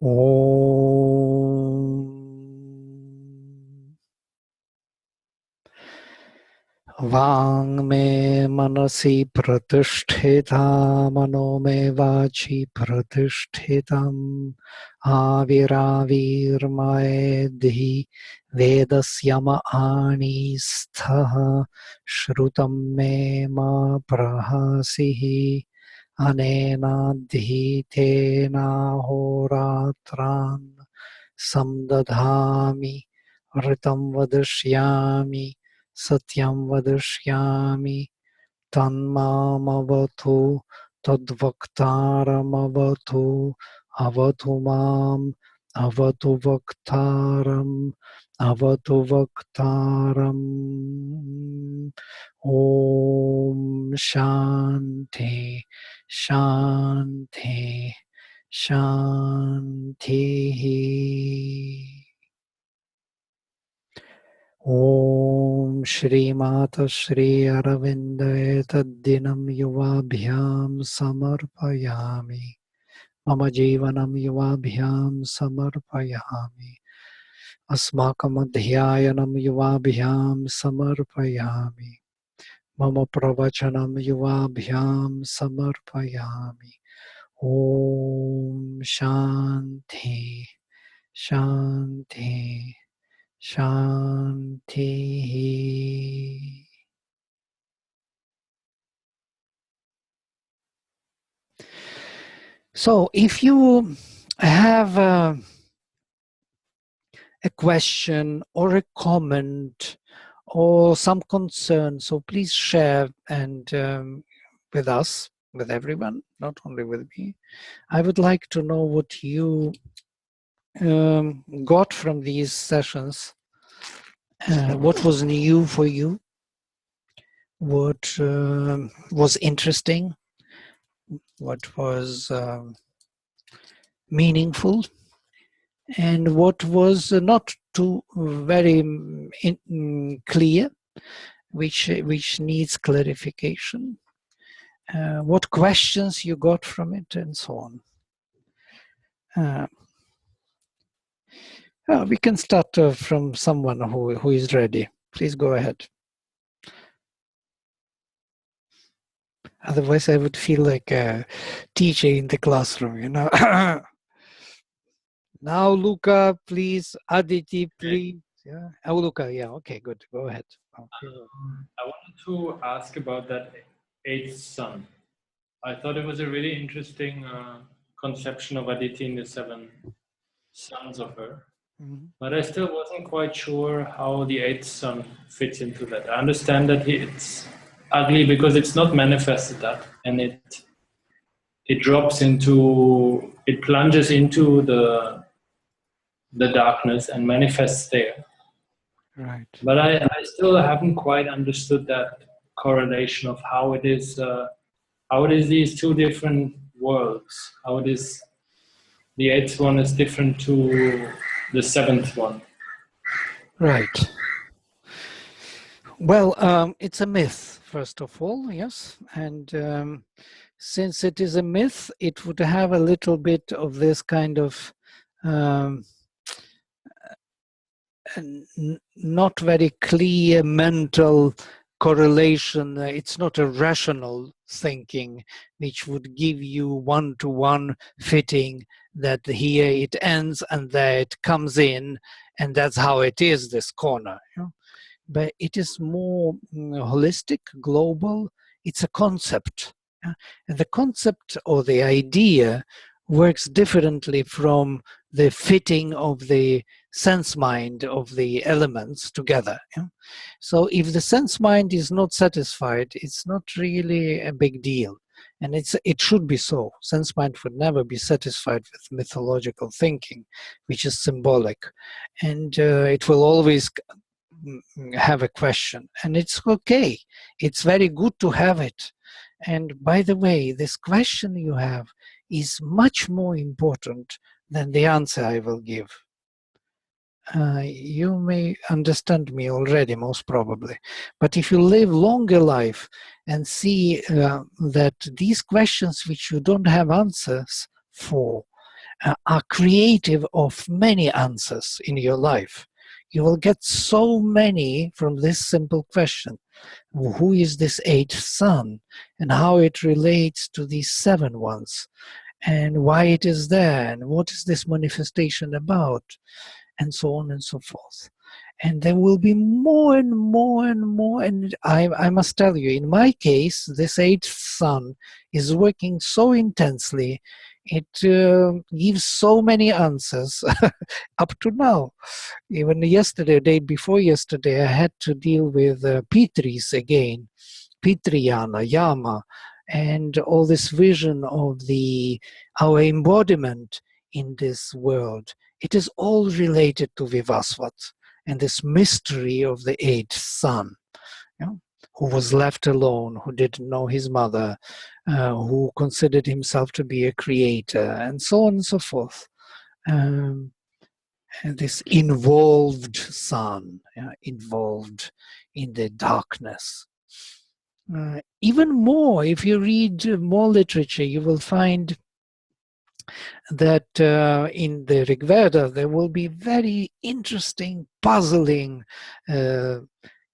Om Vang me manasi pratishthitam mano me vachi pratishthitam aviravir maedhi vedasyama anistha shrutam me ma prahasihi anena dhitena horatran samdadhami ritam vadashyami Satyam vadashyami tanmamavatu tadvaktaramavatu avatu mam avatu vaktaram Om Shanti Shanti Shanti Om Shri Mata Shri Aravinda Taddinam Yuvabhyam Samarpayami Mama Jivanam Yuvabhyam Samarpayami Asmakam Adhyayanam Yuvabhyam Samarpayami Mama Pravachanam Yuvabhyam Samarpayami Om Shanti Shanti Shanti. So if you have a question or a comment or some concern, so please share and with us, with everyone, not only with me. I would like to know what you got from these sessions. What was new for you? What was interesting? What was meaningful? And what was not too very clear, which needs clarification? What questions you got from it, and so on. We can start from someone who is ready. Please go ahead. Otherwise, I would feel like a teacher in the classroom, you know. Now, Luca, please. Aditi, please. Yeah. Oh, Luca. Yeah. Okay. Good. Go ahead. Okay. I wanted to ask about that eighth son. I thought it was a really interesting conception of Aditi in the 7 sons of her. Mm-hmm. But I still wasn't quite sure how the eighth son fits into that. I understand that it's ugly because it's not manifested that, and it plunges into the darkness and manifests there. Right. But I still haven't quite understood that correlation of how it is these two different worlds. How it is the eighth one is different to the 7th one. Right. Well, it's a myth, first of all, yes. And since it is a myth, it would have a little bit of this kind of not very clear mental correlation. It's not a rational thinking which would give you one-to-one fitting that here it ends and there it comes in, and that's how it is, this corner. You know? But it is more holistic, global. It's a concept. And the concept or the idea works differently from the fitting of the sense mind of the elements together. So if the sense mind is not satisfied, it's not really a big deal. And it should be so. Sense mind would never be satisfied with mythological thinking, which is symbolic. And it will always have a question. And it's okay. It's very good to have it. And by the way, this question you have is much more important than the answer I will give. You may understand me already, most probably. But if you live longer life and see that these questions which you don't have answers for, are creative of many answers in your life. You will get so many from this simple question. Who is this eighth son, and how it relates to these seven ones, and why it is there, and what is this manifestation about, and so on and so forth. And there will be more and more and more. And I must tell you, in my case, this eighth son is working so intensely. It gives so many answers up to now. Even yesterday, day before yesterday, I had to deal with Pitris again, Pitriyana, Yama, and all this vision of our embodiment in this world. It is all related to Vivasvat and this mystery of the eighth son, you know, who was left alone, who didn't know his mother, who considered himself to be a creator, and so on and so forth. And this involved son, involved in the darkness. Even more, if you read more literature, you will find that in the Rig Veda there will be very interesting, puzzling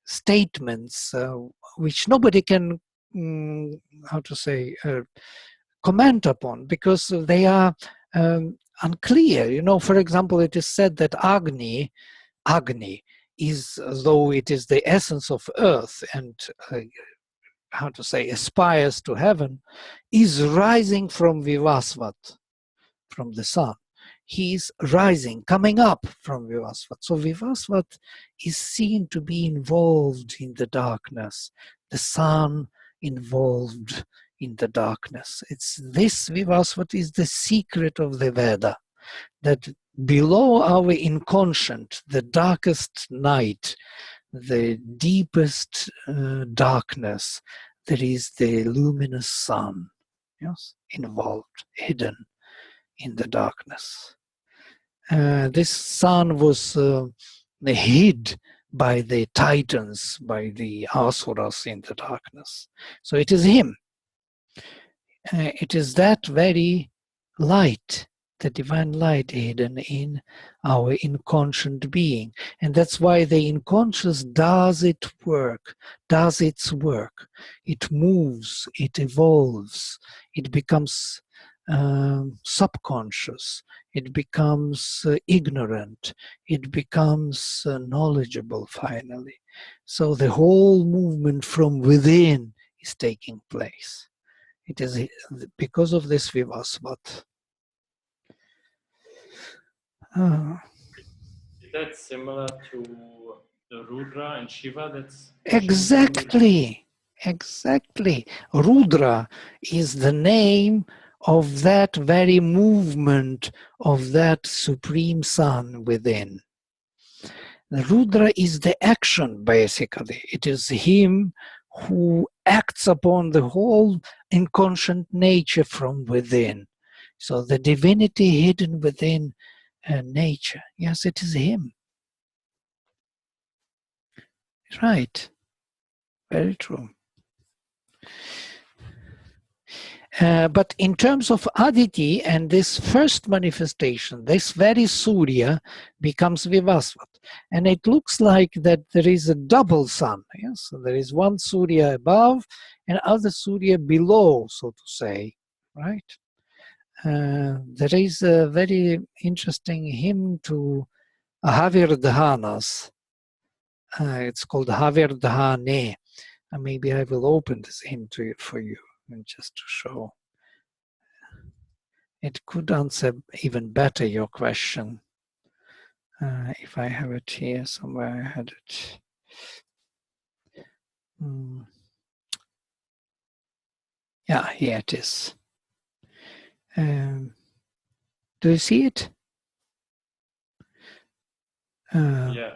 statements which nobody can, comment upon, because they are unclear. You know, for example, it is said that Agni is, though it is the essence of earth and aspires to heaven, is rising from Vivasvat, from the sun. He is rising, coming up from Vivasvat. So Vivasvat is seen to be involved in the darkness, the sun involved in the darkness. It's this Vivasvat is the secret of the Veda, that below our inconscient, the darkest night, the deepest darkness, there is the luminous sun, yes, involved, hidden in the darkness. This sun was hid by the titans, by the asuras in the darkness. So it is him. It is that very light, the divine light hidden in our inconscient being. And that's why the unconscious does its work. It moves, it evolves, it becomes subconscious, it becomes ignorant, it becomes knowledgeable finally. So the whole movement from within is taking place. It is because of this Vivasvat. Is that similar to the Rudra and Shiva? That's exactly. Rudra is the name of that very movement of that supreme sun within. The Rudra is the action, basically. It is him who acts upon the whole inconscient nature from within. So the divinity hidden within nature. Yes, it is him. Right. Very true. But in terms of Aditi and this first manifestation, this very Surya becomes Vivasvat. And it looks like that there is a double sun. Yes? So there is one Surya above and other Surya below, so to say. Right? There is a very interesting hymn to Havirdhanas. It's called Havirdhane. And maybe I will open this hymn for you, and just to show. It could answer even better your question. If I have it here somewhere, I had it. Yeah, here it is. Do you see it? yeah.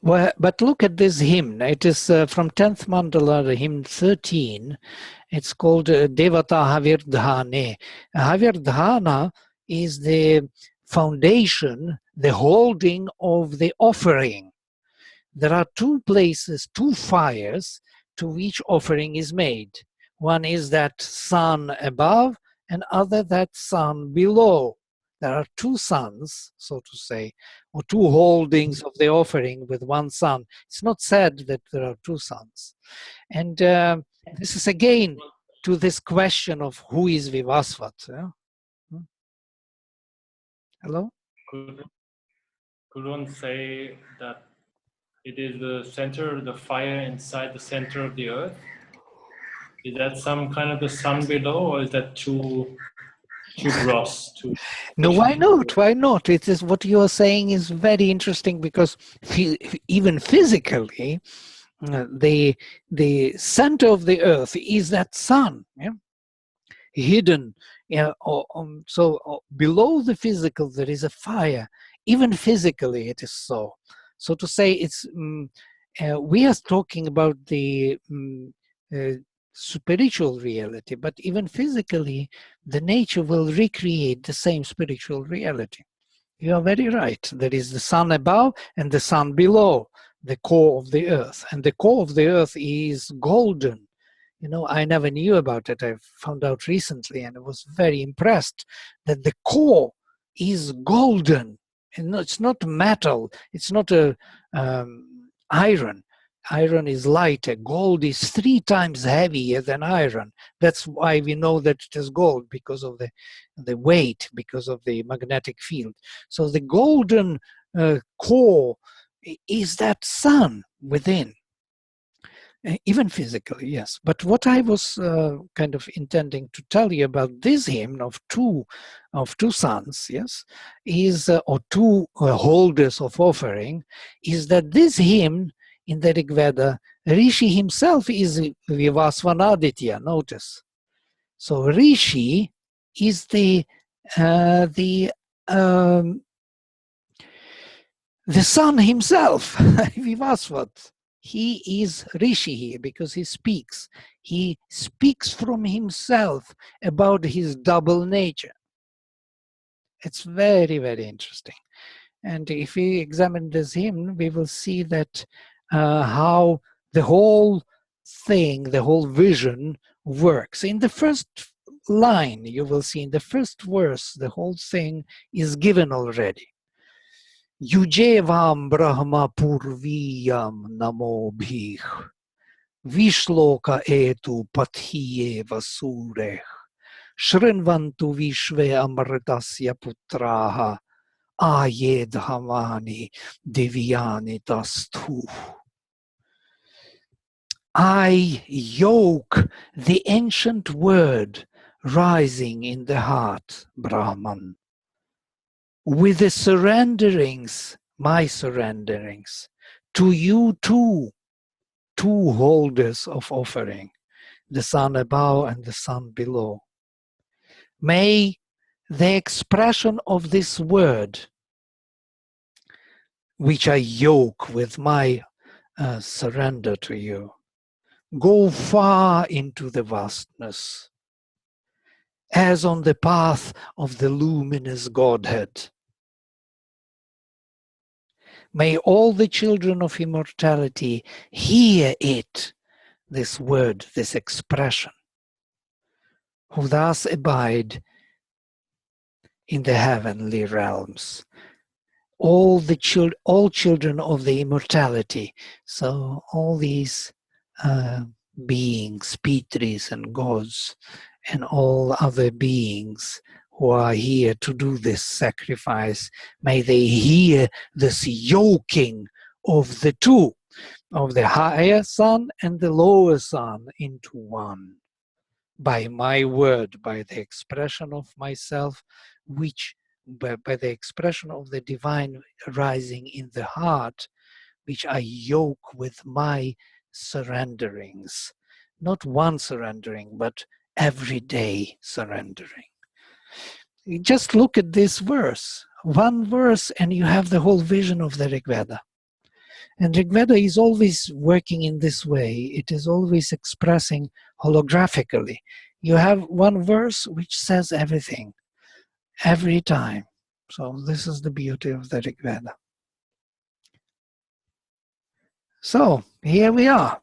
Well, but look at this hymn. It is from 10th mandala, the hymn 13. It's called Devata Havirdhane. Havirdhana is the foundation, the holding of the offering. There are two places, two fires to which offering is made. One is that sun above, and other that sun below. There are two suns, so to say, or two holdings of the offering with one sun. It's not said that there are two suns. And this is again to this question of who is Vivasvat. Yeah? Hello? Could one say that it is the center, the fire inside the center of the earth? Is that some kind of the sun below, or is that too gross? No, why not? Why not? It is what you are saying is very interesting, because even physically, the center of the earth is that sun, yeah? Hidden. Yeah, so below the physical there is a fire. Even physically, it is so. So to say, it's we are talking about the spiritual reality, but even physically, the nature will recreate the same spiritual reality. You are very right. There is the sun above and the sun below, the core of the earth. And the core of the earth is golden. You know, I never knew about it. I found out recently, and I was very impressed that the core is golden. And it's not metal. It's not a iron. Iron is lighter. Gold is 3 times heavier than iron. That's why we know that it is gold, because of the weight, because of the magnetic field. So the golden core is that sun within. Even physically, yes. But what I was kind of intending to tell you about this hymn of two sons, yes, is or two holders of offering, is that this hymn in the Rig Veda, Rishi himself is Vivasvanaditya. Notice, so Rishi is the sun himself, Vivasvat. He is Rishi here because he speaks. He speaks from himself about his double nature. It's very, very interesting. And if we examine this hymn, we will see that how the whole thing, the whole vision works. In the first line, you will see in the first verse, the whole thing is given already. Yujevam Brahma Purviyam Namo Bhih Vishloka Etu Pathiye Vasureh Shrinvantu Vishve Amritasya Putraha Ayedhamani Divyani Tastu. I yoke the ancient word rising in the heart, Brahman, with the surrenderings, my surrenderings, to you two holders of offering, the sun above and the sun below. May the expression of this word, which I yoke with my surrender to you, go far into the vastness, as on the path of the luminous Godhead. May all the children of immortality hear it, this word, this expression, who thus abide in the heavenly realms. All children of the immortality. So all these beings, Pitris and gods, and all other beings who are here to do this sacrifice, may they hear this yoking of the two, of the higher sun and the lower sun into one, by my word, by the expression of myself, which by the expression of the divine rising in the heart, which I yoke with my surrenderings. Not one surrendering, but everyday surrendering. You just look at this verse, one verse, and you have the whole vision of the Rig Veda. And Rig Veda is always working in this way. It is always expressing holographically. You have one verse which says everything, every time. So this is the beauty of the Rig Veda. So here we are.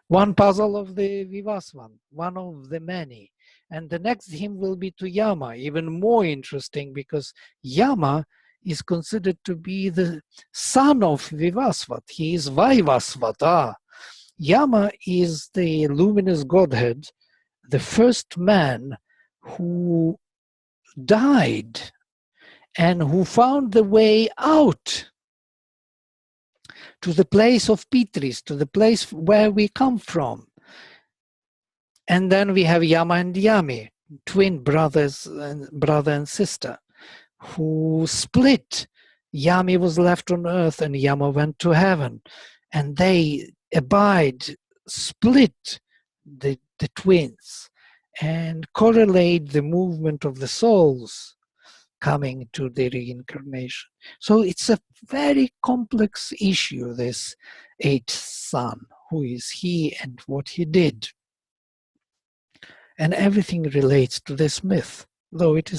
One puzzle of the Vivasvan, one of the many. And the next hymn will be to Yama, even more interesting, because Yama is considered to be the son of Vivasvat. He is Vaivasvata. Yama is the luminous godhead, the first man who died and who found the way out to the place of Pitris, to the place where we come from. And then we have Yama and Yami, twin brothers, brother and sister, who split. Yami was left on earth and Yama went to heaven. And they split the twins, and correlate the movement of the souls coming to the reincarnation. So it's a very complex issue, this eighth son. Who is he and what he did? And everything relates to this myth, though it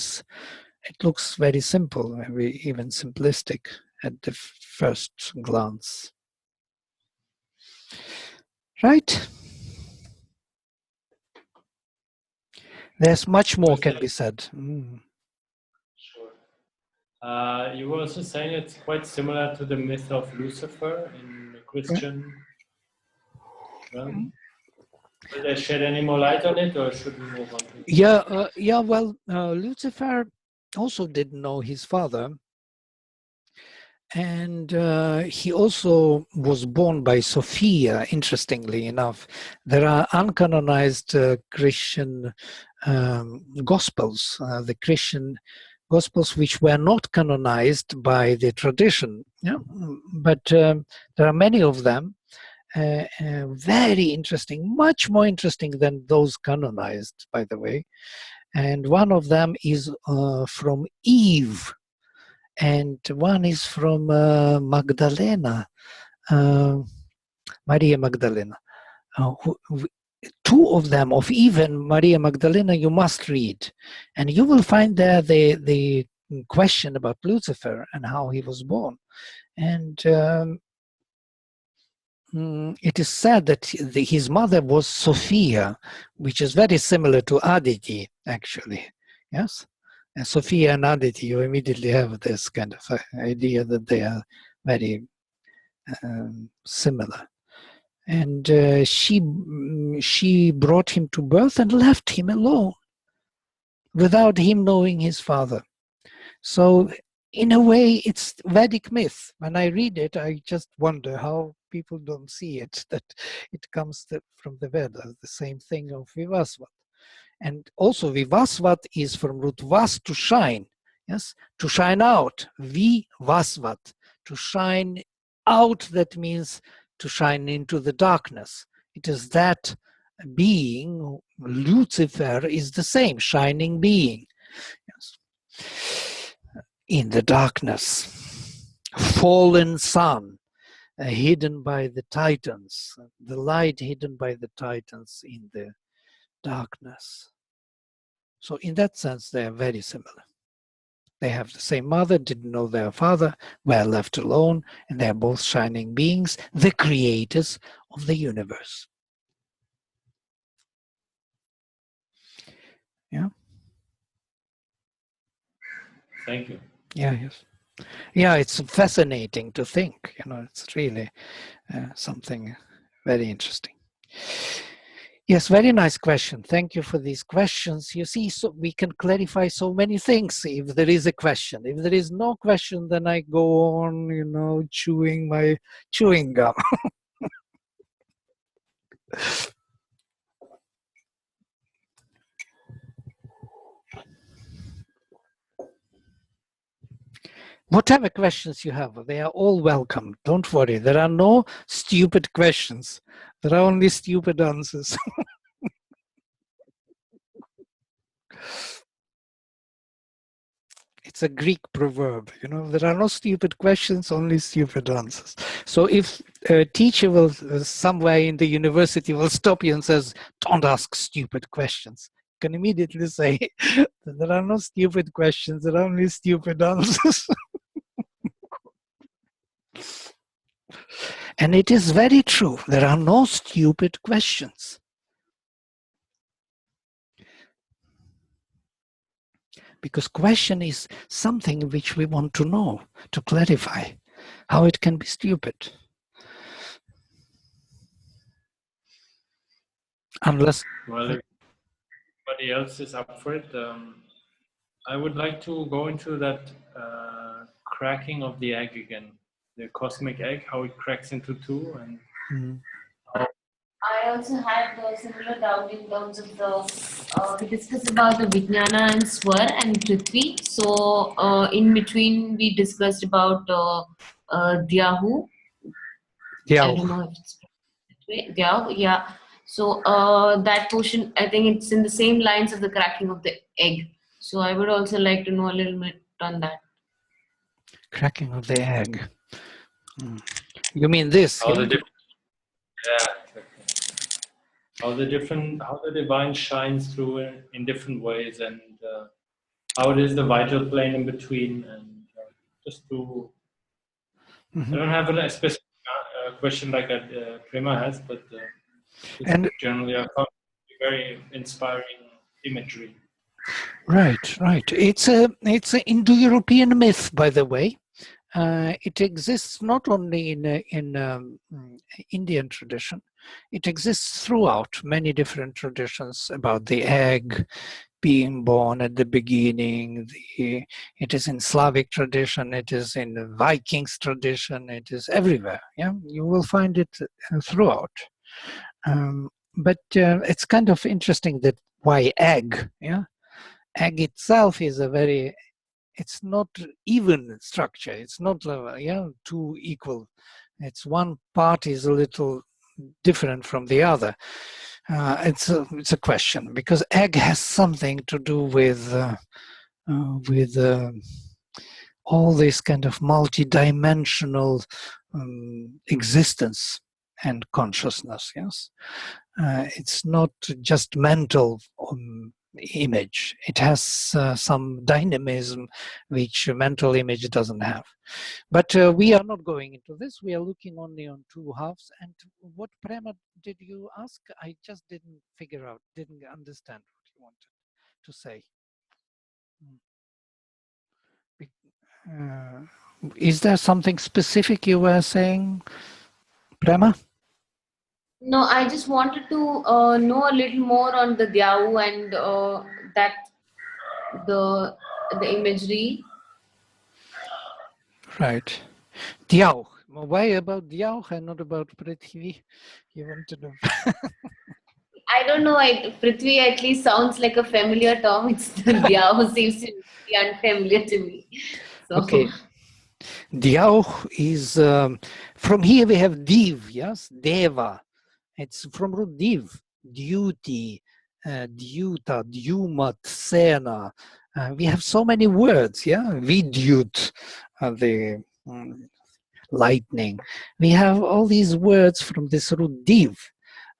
looks very simple, maybe even simplistic at the first glance. Right? There's much more can be said. Sure. You were also saying it's quite similar to the myth of Lucifer in the Christian realm. Will they shed any more light on it, or should we move on to it? Well, Lucifer also didn't know his father. And he also was born by Sophia, interestingly enough. There are uncanonized Christian Gospels, the Christian Gospels which were not canonized by the tradition. Yeah? But there are many of them, very interesting, much more interesting than those canonized, by the way. And one of them is from Eve. And one is from Magdalena, Maria Magdalena. Two of them, of even Maria Magdalena, you must read. And you will find there the question about Lucifer and how he was born. And it is said that his mother was Sophia, which is very similar to Aditi, actually. Yes? And Sophia and Aditi, you immediately have this kind of idea that they are very similar. And she brought him to birth and left him alone without him knowing his father. So in a way, it's Vedic myth. When I read it, I just wonder how people don't see it, that it comes from the Vedas, the same thing of Vivasvat. And also Vivasvat is from root vas, to shine, yes, to shine out, Vivasvat, to shine out, that means to shine into the darkness. It is that being, Lucifer is the same, shining being, yes. In the darkness, fallen sun, hidden by the Titans, the light hidden by the Titans in the darkness. So in that sense, they are very similar. They have the same mother, didn't know their father, were left alone, and they are both shining beings, the creators of the universe. Yeah. Thank you. Yeah, yes. Yeah, it's fascinating to think, it's really something very interesting. Yes, very nice question. Thank you for these questions. You see, so we can clarify so many things if there is a question. If there is no question, then I go on, chewing my chewing gum. Whatever questions you have, they are all welcome. Don't worry. There are no stupid questions. There are only stupid answers. It's a Greek proverb, there are no stupid questions, only stupid answers. So if a teacher will, somewhere in the university, will stop you and says, don't ask stupid questions, you can immediately say, there are no stupid questions, there are only stupid answers. And it is very true, there are no stupid questions. because question is something which we want to know, to clarify how it can be stupid. Unless... Well, if anybody else is up for it, I would like to go into that cracking of the egg again, the cosmic egg, how it cracks into two, and how... I also had a similar doubt in terms of the we discussed about the Vijnana and Swar and Prithvi. So in between we discussed about Dyahu. I don't know if it's Dyahu, yeah. So that portion, I think it's in the same lines of the cracking of the egg. So I would also like to know a little bit on that. Cracking of the egg. You mean this? How Yeah? How the divine shines through in different ways, and how it is the vital plane in between, and just to... I don't have a specific question like Prema has, but And generally I found it very inspiring imagery. right. It's an Indo-European myth, by the way. It exists not only in Indian tradition. It exists throughout many different traditions about the egg being born at the beginning. It is in Slavic tradition. It is in the Vikings tradition. It is everywhere. Yeah, you will find it throughout. But it's kind of interesting that why egg? Yeah, egg itself is it's not even structure. It's not two equal. It's one part is a little different from the other. It's a question, because egg has something to do with all this kind of multi-dimensional existence and consciousness. Yes, it's not just mental image. It has some dynamism which a mental image doesn't have. But we are not going into this. We are looking only on two halves. And what Prema did you ask? I just didn't understand what you wanted to say. Is there something specific you were saying, Prema? No, I just wanted to know a little more on the Dyahu and that the imagery. Right. Dyahu. Why about Dyahu and not about Prithvi? You want to know? I don't know. Prithvi at least sounds like a familiar term. It's the Dyahu seems to be unfamiliar to me. So. Okay. Dyahu is from here we have Div. Yes, Deva. It's from root div, duty, dyuta, dyumat, sena. We have so many words, yeah? Vidyut, the lightning. We have all these words from this root div.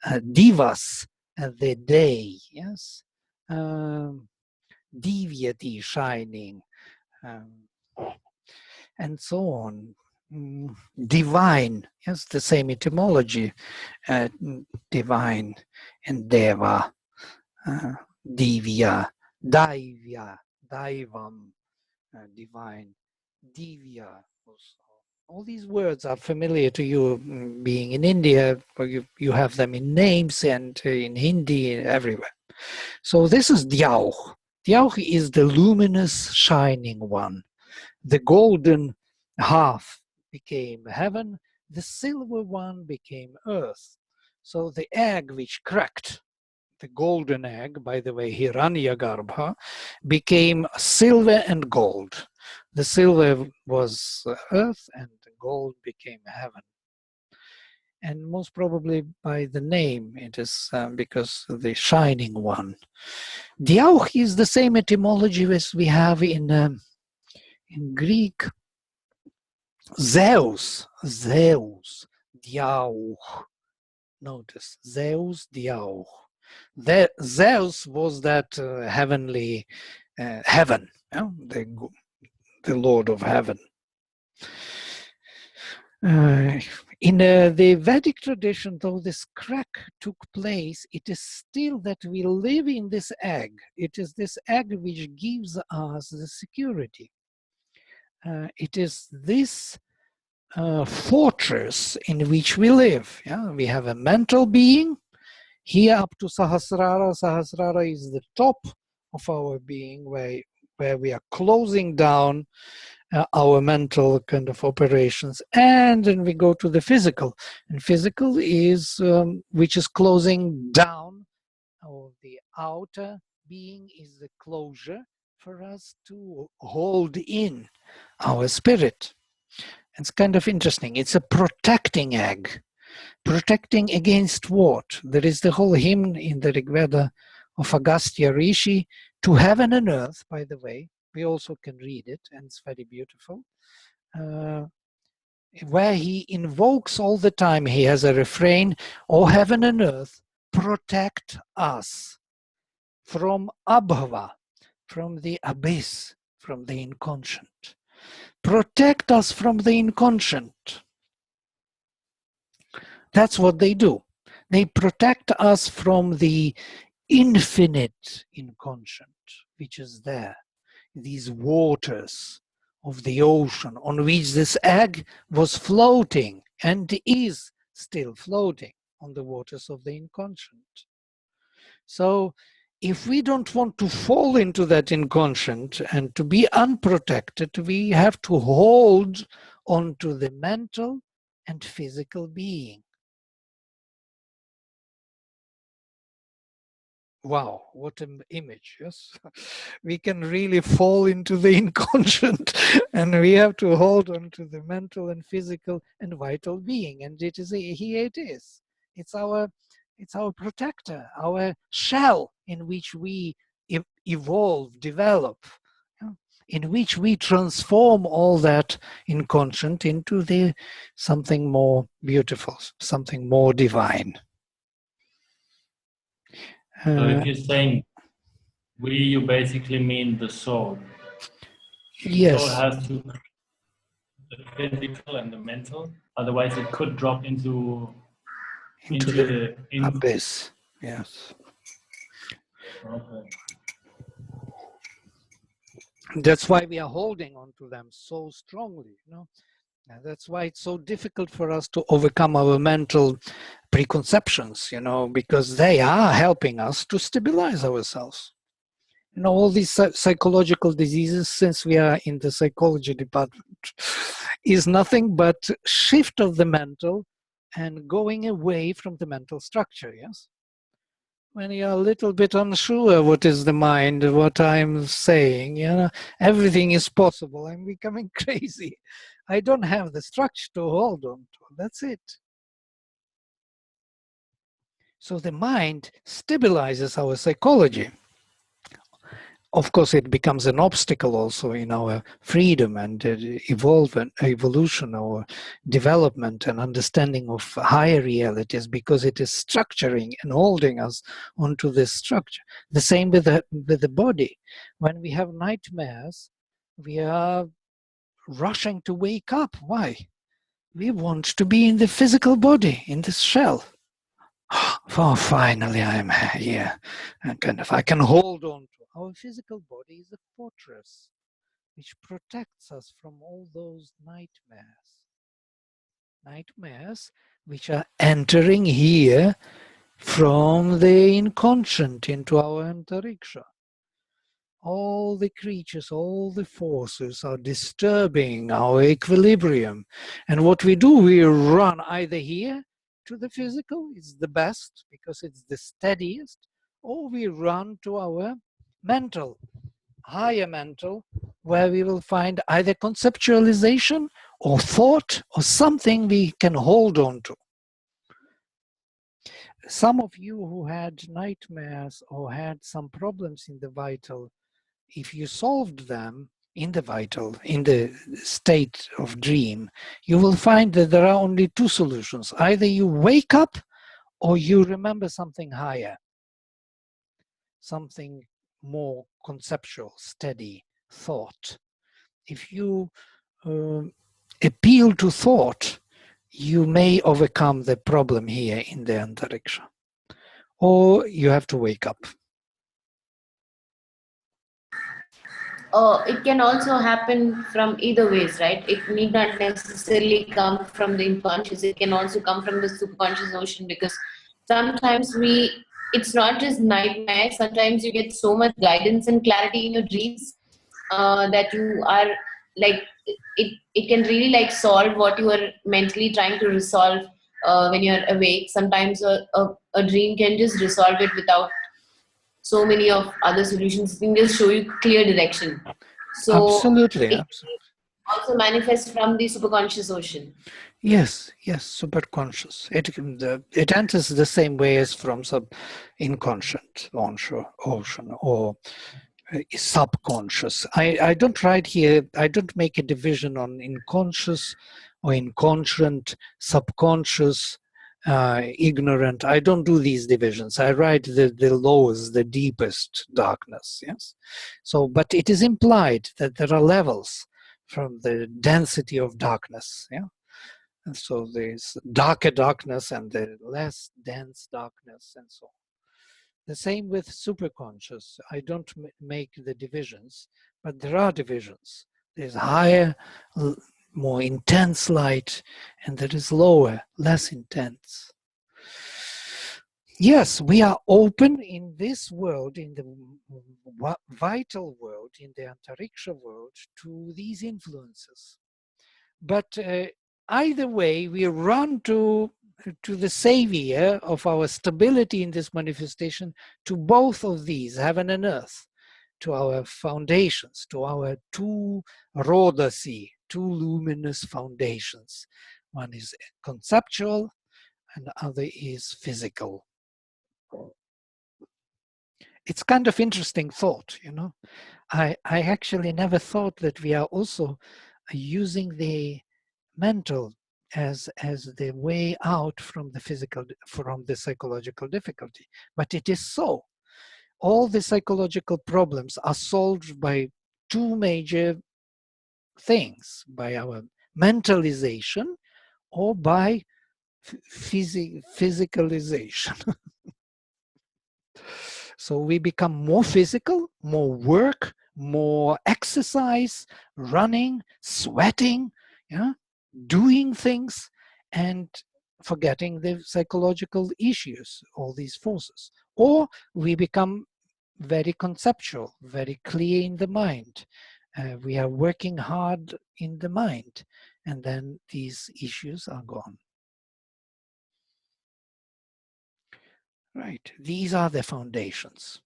Divas, the day, yes? Divyati, shining, and so on. Divine, yes, the same etymology, divine, and deva, divya, daivya, daivam, divine, divya. All these words are familiar to you, being in India, where you have them in names and in Hindi, everywhere. So this is Dyahu. Dyahu is the luminous, shining one. The golden half became heaven, the silver one became earth. So the egg which cracked, the golden egg, by the way, Hiranyagarbha, became silver and gold. The silver was earth and the gold became heaven. And most probably by the name, it is because the shining one. Dyahu is the same etymology as we have in Greek. Zeus, Dyahu. Notice, Zeus, Dyahu. Zeus was that heavenly heaven, the Lord of heaven. In the Vedic tradition, though this crack took place, it is still that we live in this egg. It is this egg which gives us the security. It is this fortress in which we live. Yeah? We have a mental being. Here up to Sahasrara. Sahasrara is the top of our being, where we are closing down our mental kind of operations, and then we go to the physical, and physical is which is closing down, or the outer being is the closure for us to hold in our spirit. It's kind of interesting. It's a protecting egg. Protecting against what? There is the whole hymn in the Rig Veda of Agastya Rishi, to heaven and earth, by the way. We also can read it, and it's very beautiful. Where he invokes all the time, he has a refrain, "O heaven and earth, protect us from abhava, from the abyss, from the inconscient. Protect us from the inconscient." That's what they do. They protect us from the infinite inconscient, which is there. These waters of the ocean on which this egg was floating and is still floating on the waters of the inconscient. So if we don't want to fall into that inconscient and to be unprotected, we have to hold onto the mental and physical being. Wow, what an image, yes? We can really fall into the inconscient, and we have to hold on to the mental and physical and vital being. And it is here it is. It's our protector, our shell in which we evolve, develop, in which we transform all that inconscient into something more beautiful, something more divine. So if you're saying we, you basically mean the soul. Yes. The soul has to the physical and the mental, otherwise it could drop into the abyss. Yes. Okay. That's why we are holding on to them so strongly, you know. And that's why it's so difficult for us to overcome our mental preconceptions, you know, because they are helping us to stabilize ourselves. You know, all these psychological diseases, since we are in the psychology department, is nothing but shift of the mental and going away from the mental structure, yes? When you're a little bit unsure what is the mind, what I'm saying, you know, everything is possible. I'm becoming crazy. I don't have the structure to hold on to. That's it. So the mind stabilizes our psychology. Of course, it becomes an obstacle also in our freedom and evolution or development and understanding of higher realities, because it is structuring and holding us onto this structure. The same with the body. When we have nightmares, we are rushing to wake up. Why? We want to be in the physical body, in this shell. Oh, finally I'm here. And I can hold on to. Our physical body is a fortress which protects us from all those nightmares. Nightmares which are entering here from the inconscient into our antariksha. All the creatures, all the forces are disturbing our equilibrium. And what we do, we run either here to the physical, it's the best because it's the steadiest, or we run to our mental, higher mental, where we will find either conceptualization or thought or something we can hold on to. Some of you who had nightmares or had some problems in the vital, if you solved them in the vital, in the state of dream, you will find that there are only two solutions. Either you wake up or you remember something higher, something more conceptual, steady thought. If you appeal to thought, you may overcome the problem here in the Antariksha, or you have to wake up. It can also happen from either ways, right? It need not necessarily come from the unconscious. It can also come from the subconscious ocean, because sometimes it's not just nightmare. Sometimes you get so much guidance and clarity in your dreams that you are like, it can really like solve what you are mentally trying to resolve when you're awake. Sometimes a dream can just resolve it without so many of other solutions. It can just show you clear direction. So Absolutely. it also manifests from the superconscious ocean. Yes, superconscious. It enters the same way as from inconscient ocean or subconscious. I don't write here, I don't make a division on inconscious or inconscient, subconscious, ignorant. I don't do these divisions. I write the lowest, the deepest darkness, yes? So, but it is implied that there are levels from the density of darkness, yeah? And so there's darker darkness and the less dense darkness and so on. The same with superconscious. I don't make the divisions, but there are divisions. There's higher, more intense light, and there is lower, less intense. Yes, we are open in this world, in the vital world, in the Antariksha world, to these influences. But either way, we run to the savior of our stability in this manifestation, to both of these, heaven and earth, to our foundations, to our two rodasi, two luminous foundations. One is conceptual and the other is physical. It's kind of interesting thought, you know. I actually never thought that we are also using the mental as the way out from the psychological difficulty, but it is so. All the psychological problems are solved by two major things: by our mentalization or by physicalization. So we become more physical, more work, more exercise, running, sweating, yeah, doing things, and forgetting the psychological issues, all these forces. Or we become very conceptual, very clear in the mind. We are working hard in the mind, and then these issues are gone. Right, these are the foundations.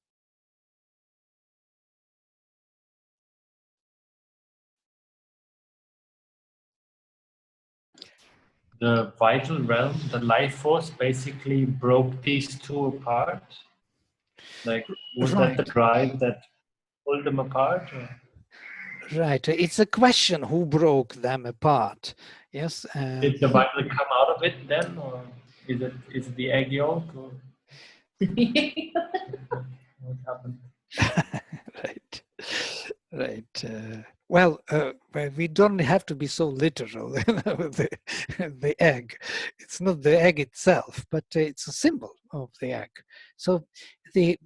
The vital realm, the life force, basically broke these two apart. Like, was that the drive that pulled them apart? Or? Right. It's a question who broke them apart. Yes. Did the vital come out of it then, or is it the egg yolk? Or? What happened? Right. Right. Well, we don't have to be so literal. The egg. It's not the egg itself, but it's a symbol of the egg. So the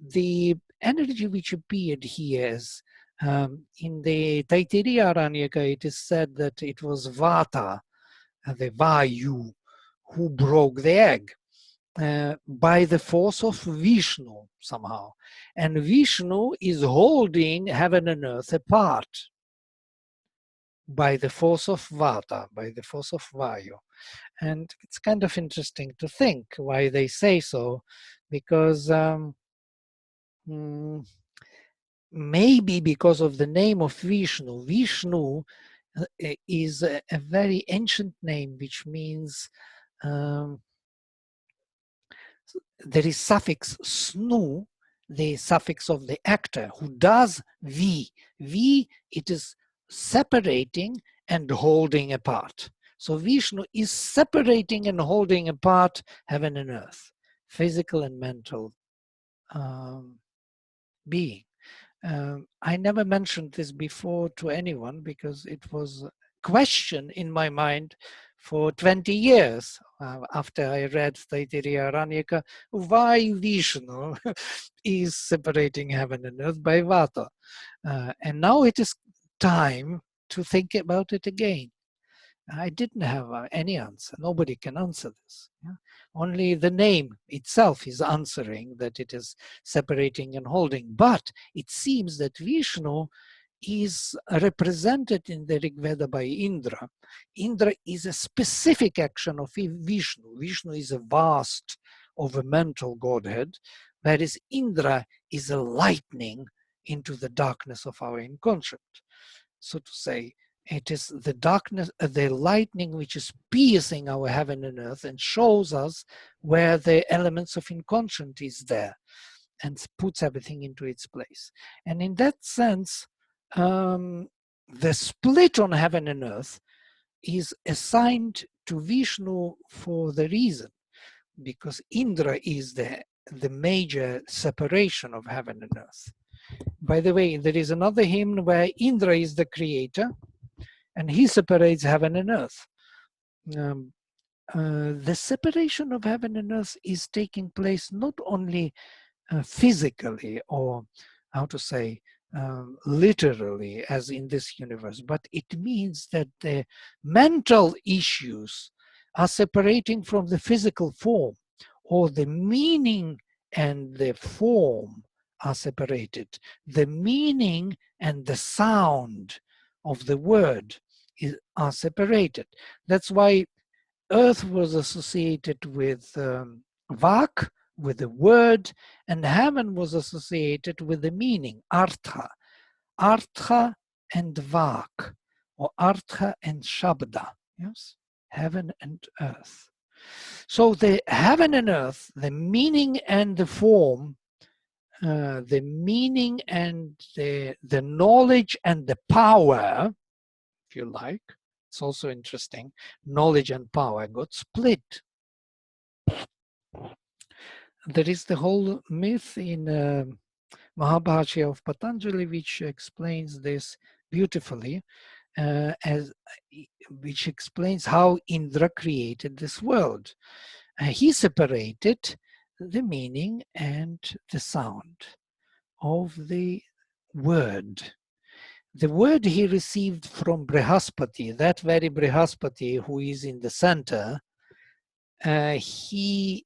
energy which appeared here is in the Taittiriya Aranyaka, it is said that it was Vata, the Vayu, who broke the egg. By the force of Vishnu somehow. And Vishnu is holding heaven and earth apart by the force of Vata, by the force of Vayu. And it's kind of interesting to think why they say so, because maybe because of the name of Vishnu. Vishnu is a very ancient name, which means there is suffix snu, the suffix of the actor who does V. V, it is separating and holding apart. So Vishnu is separating and holding apart heaven and earth, physical and mental being. I never mentioned this before to anyone because it was a question in my mind for 20 years after I read Taittiriya Aranyaka, why Vishnu is separating heaven and earth by Vata. And now it is time to think about it again. I didn't have any answer. Nobody can answer this. Yeah? Only the name itself is answering that it is separating and holding. But it seems that Vishnu is represented in the Rig Veda by Indra. Indra is a specific action of Vishnu. Vishnu is a vast of a mental godhead, whereas Indra is a lightning into the darkness of our inconscient. So to say, it is the darkness, the lightning which is piercing our heaven and earth and shows us where the elements of inconscient is there and puts everything into its place. And in that sense, the split on heaven and earth is assigned to Vishnu for the reason, because Indra is the major separation of heaven and earth. By the way, there is another hymn where Indra is the creator and he separates heaven and earth. The separation of heaven and earth is taking place not only physically or, how to say, literally as in this universe, but it means that the mental issues are separating from the physical form, or the meaning and the form are separated. The meaning and the sound of the word are separated. That's why earth was associated with vak, with the word, and heaven was associated with the meaning, artha. Artha and vak, or artha and shabda, yes? Heaven and earth. So the heaven and earth, the meaning and the form, the meaning and the knowledge and the power, if you like, it's also interesting, knowledge and power got split. There is the whole myth in Mahabhashya of Patanjali which explains this beautifully, which explains how Indra created this world. He separated the meaning and the sound of the word. The word he received from Brihaspati, that very Brihaspati who is in the center, he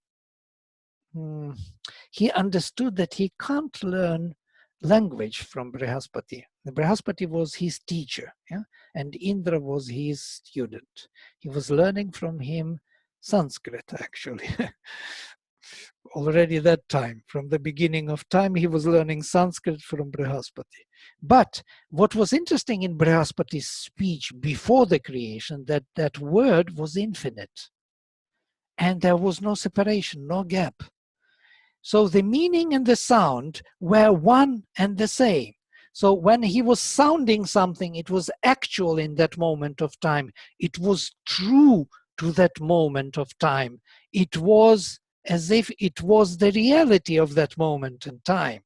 understood that he can't learn language from Brihaspati. The Brihaspati was his teacher, yeah? And Indra was his student. He was learning from him Sanskrit, actually. Already that time, from the beginning of time, he was learning Sanskrit from Brihaspati. But what was interesting in Brihaspati's speech before the creation, that word was infinite. And there was no separation, no gap. So the meaning and the sound were one and the same. So when he was sounding something, it was actual in that moment of time. It was true to that moment of time. It was as if it was the reality of that moment in time.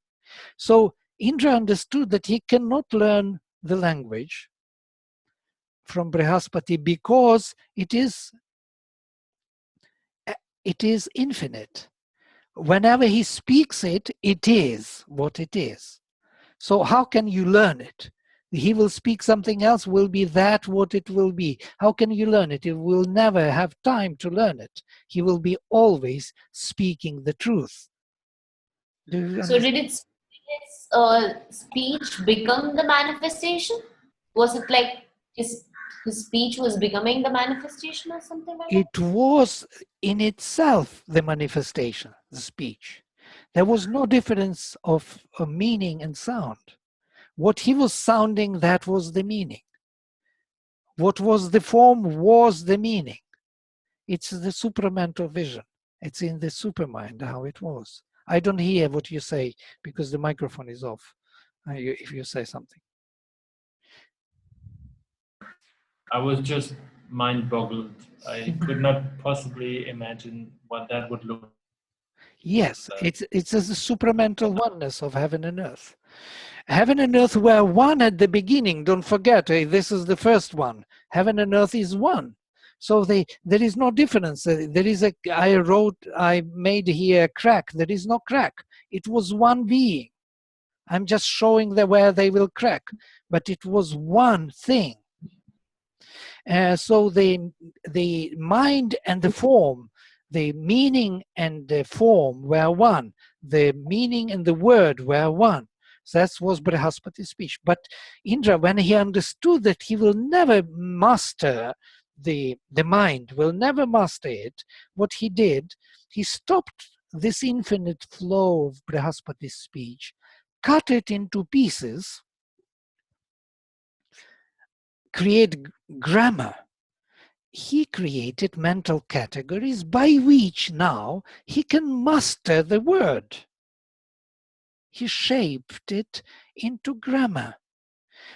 So Indra understood that he cannot learn the language from Brihaspati because it is infinite. Whenever he speaks it, it is what it is. So how can you learn it? He will speak something else, will be that what it will be. How can you learn it? You will never have time to learn it. He will be always speaking the truth. So did its speech become the manifestation? Was it like his speech was becoming the manifestation or something like that? It was in itself the manifestation, the speech. There was no difference of meaning and sound. What he was sounding, that was the meaning. What was the form was the meaning. It's the supramental vision. It's in the supermind how it was. I don't hear what you say because the microphone is off if you say something. I was just mind-boggled. I could not possibly imagine what that would look like. Yes, it's a supramental oneness of heaven and earth. Heaven and earth were one at the beginning. Don't forget, this is the first one. Heaven and earth is one. So there is no difference. There is I made here a crack. There is no crack. It was one being. I'm just showing where they will crack, but it was one thing. So the mind and the form, the meaning and the form were one. The meaning and the word were one. So that was Brihaspati's speech. But Indra, when he understood that he will never master the mind, will never master it, what he did, he stopped this infinite flow of Brihaspati's speech, cut it into pieces, create grammar. He created mental categories by which now he can master the word. He shaped it into grammar.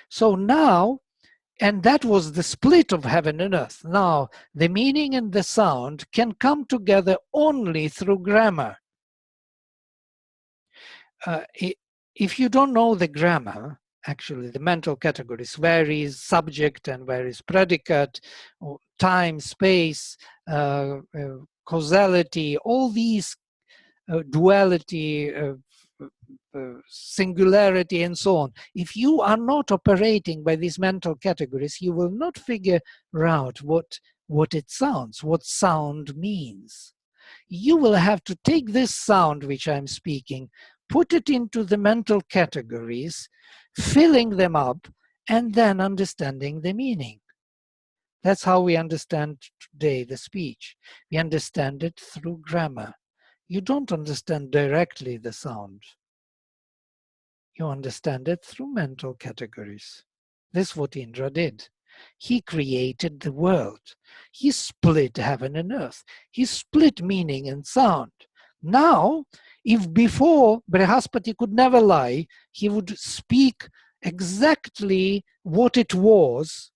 So now, and that was the split of heaven and earth. Now, the meaning and the sound can come together only through grammar. If you don't know the grammar, actually the mental categories, where is subject and where is predicate, or time, space, causality, all these duality, singularity, and so on. If you are not operating by these mental categories, you will not figure out what it sounds, what sound means. You will have to take this sound which I'm speaking, put it into the mental categories, filling them up, and then understanding the meaning. That's how we understand today the speech. We understand it through grammar. You don't understand directly the sound. You understand it through mental categories. This is what Indra did. He created the world. He split heaven and earth. He split meaning and sound. Now, if before Brihaspati could never lie, he would speak exactly what it was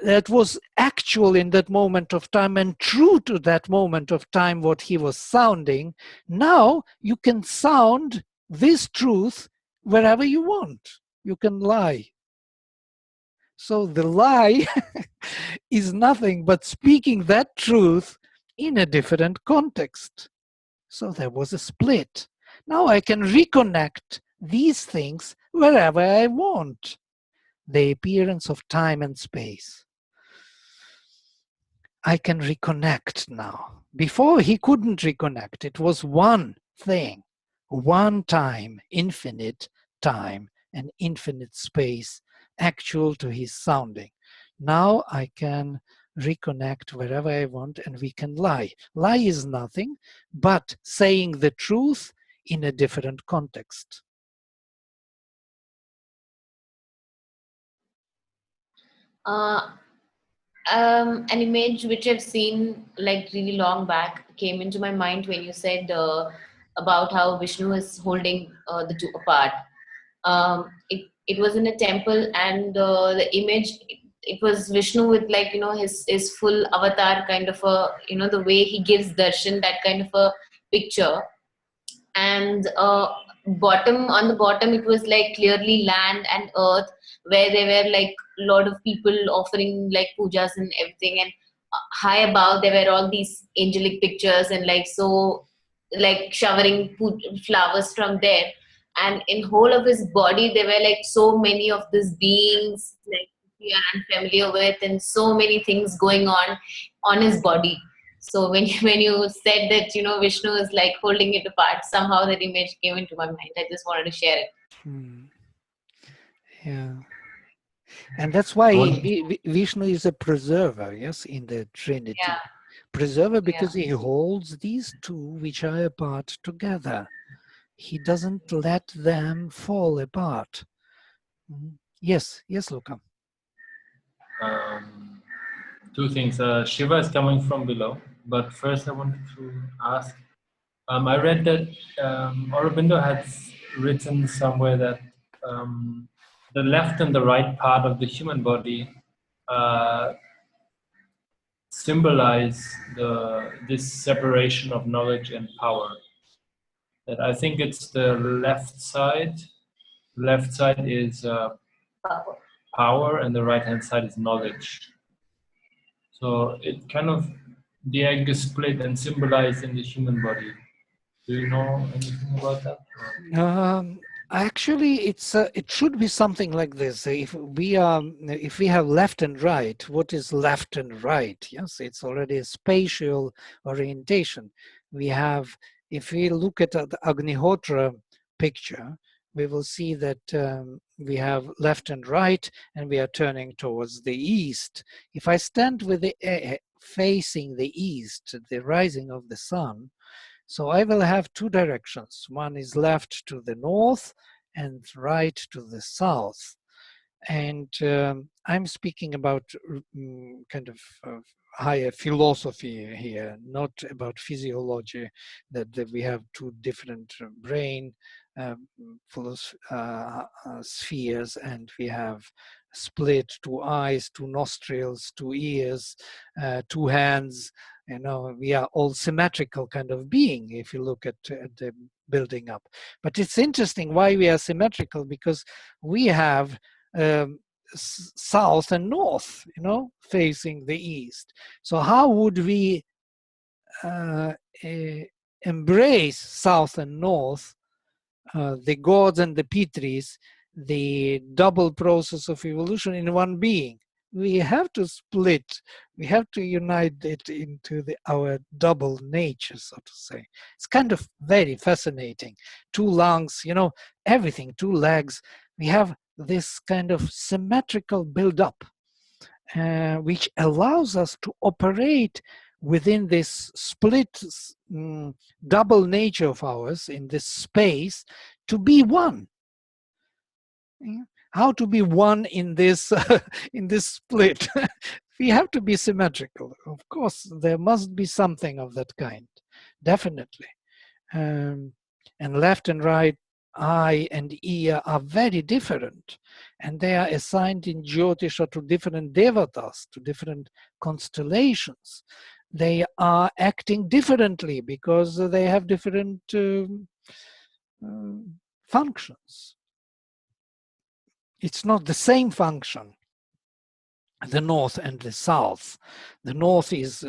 that was actual in that moment of time and true to that moment of time what he was sounding. Now you can sound this truth wherever you want. You can lie. So the lie is nothing but speaking that truth in a different context. So there was a split. Now I can reconnect these things wherever I want. The appearance of time and space. I can reconnect now. Before he couldn't reconnect. It was one thing, one time, infinite time and infinite space, actual to his sounding. Now I can reconnect wherever I want and we can lie. Lie is nothing but saying the truth in a different context. An image which I've seen like really long back came into my mind when you said about how Vishnu is holding the two apart. It was in a temple, and the image, it was Vishnu with, like, his full avatar kind of a, the way he gives darshan, that kind of a picture. And on the bottom it was like clearly land and earth, where there were like a lot of people offering like pujas and everything, and high above there were all these angelic pictures, and like so like showering flowers from there. And in whole of his body there were like so many of these beings like we are unfamiliar with, and so many things going on his body. So when you said that, Vishnu is like holding it apart, somehow that image came into my mind. I just wanted to share it. Yeah. And that's why Vishnu is a preserver, yes, in the Trinity. Yeah. Preserver because he holds these two which are apart together. He doesn't let them fall apart. Yes, Luca. Two things. Shiva is coming from below, but first I wanted to ask. I read that Aurobindo had written somewhere that the left and the right part of the human body symbolize this separation of knowledge and power. That I think it's the left side. Left side is power, and the right hand side is knowledge. So it kind of, the egg is split and symbolized in the human body. Do you know anything about that? Actually, it should be something like this. If we have left and right, what is left and right? Yes, it's already a spatial orientation. We have, if we look at the Agnihotra picture, we will see that we have left and right, and we are turning towards the east. If I stand with the facing the east, the rising of the sun, so I will have two directions. One is left to the north and right to the south. And I'm speaking about kind of higher philosophy here, not about physiology, that we have two different brain spheres, and we have split two eyes, two nostrils, two ears, two hands. You know, we are all symmetrical kind of being if you look at the building up. But it's interesting why we are symmetrical, because we have south and north, you know, facing the east. So how would we embrace south and north, the gods and the pitris, the double process of evolution in one being? We have to split, we have to unite it into our double nature, so to say. It's kind of very fascinating. Two lungs, you know, everything, two legs. We have this kind of symmetrical build-up, which allows us to operate within this split double nature of ours in this space, to be one. How to be one in this in this split? We have to be symmetrical. Of course, there must be something of that kind, definitely. And left and right, eye and ear are very different, and they are assigned in Jyotisha to different devatas, to different constellations. They are acting differently because they have different functions. It's not the same function, the north and the south. The north is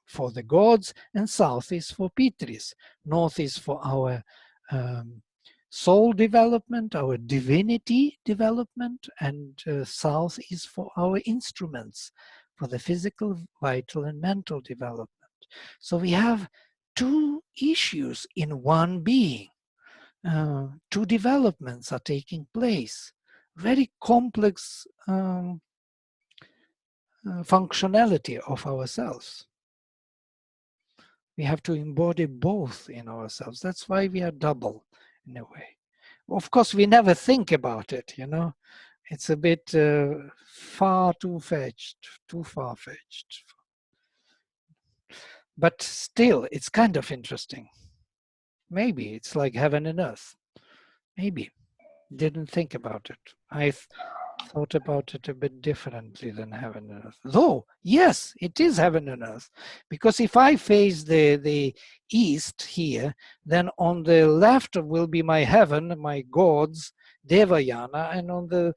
for the gods, and south is for pitris. North is for our soul development, our divinity development, and south is for our instruments, for the physical, vital, and mental development. So we have two issues in one being. Two developments are taking place. Very complex functionality of ourselves. We have to embody both in ourselves. That's why we are double in a way. Of course, we never think about it, you know. It's a bit far too far-fetched. But still, it's kind of interesting. Maybe it's like heaven and earth. Maybe. Didn't think about it. I thought about it a bit differently than heaven and earth. Though, yes, it is heaven and earth. Because if I face the east here, then on the left will be my heaven, my gods, Devayana, and on the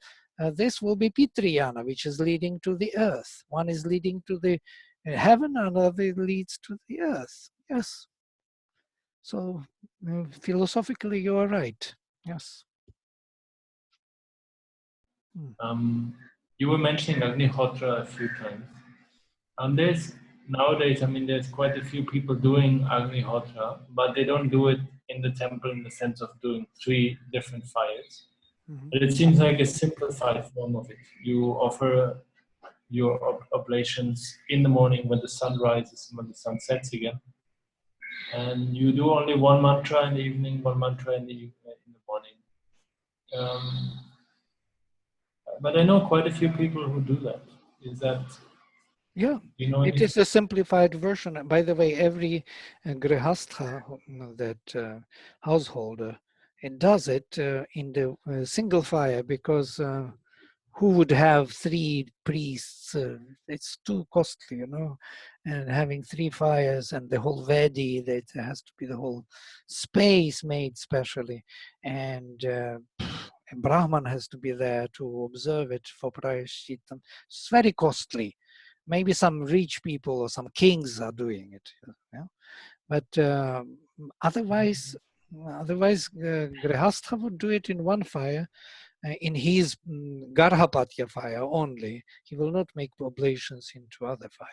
this will be Pitriyana, which is leading to the earth. One is leading to the heaven, another leads to the earth. Yes. So philosophically, you are right. Yes. You were mentioning Agnihotra a few times. And nowadays, I mean, there's quite a few people doing Agnihotra, but they don't do it in the temple in the sense of doing 3 different fires. But it seems like a simplified form of it. You offer your oblations in the morning when the sun rises and when the sun sets again. And you do only one mantra in the evening, one mantra in the morning. But I know quite a few people who do that. Is that... Yeah, you know, it is a simplified version. By the way, every grihastha, that householder, it does it in the single fire, because who would have 3 priests? It's too costly, you know, and having 3 fires and the whole vedi, that has to be the whole space made specially, and a Brahman has to be there to observe it for prayashchitam. It's very costly. Maybe some rich people or some kings are doing it. Yeah? But otherwise, Grihastha would do it in one fire, in his Garhapatya fire only. He will not make oblations into other fire.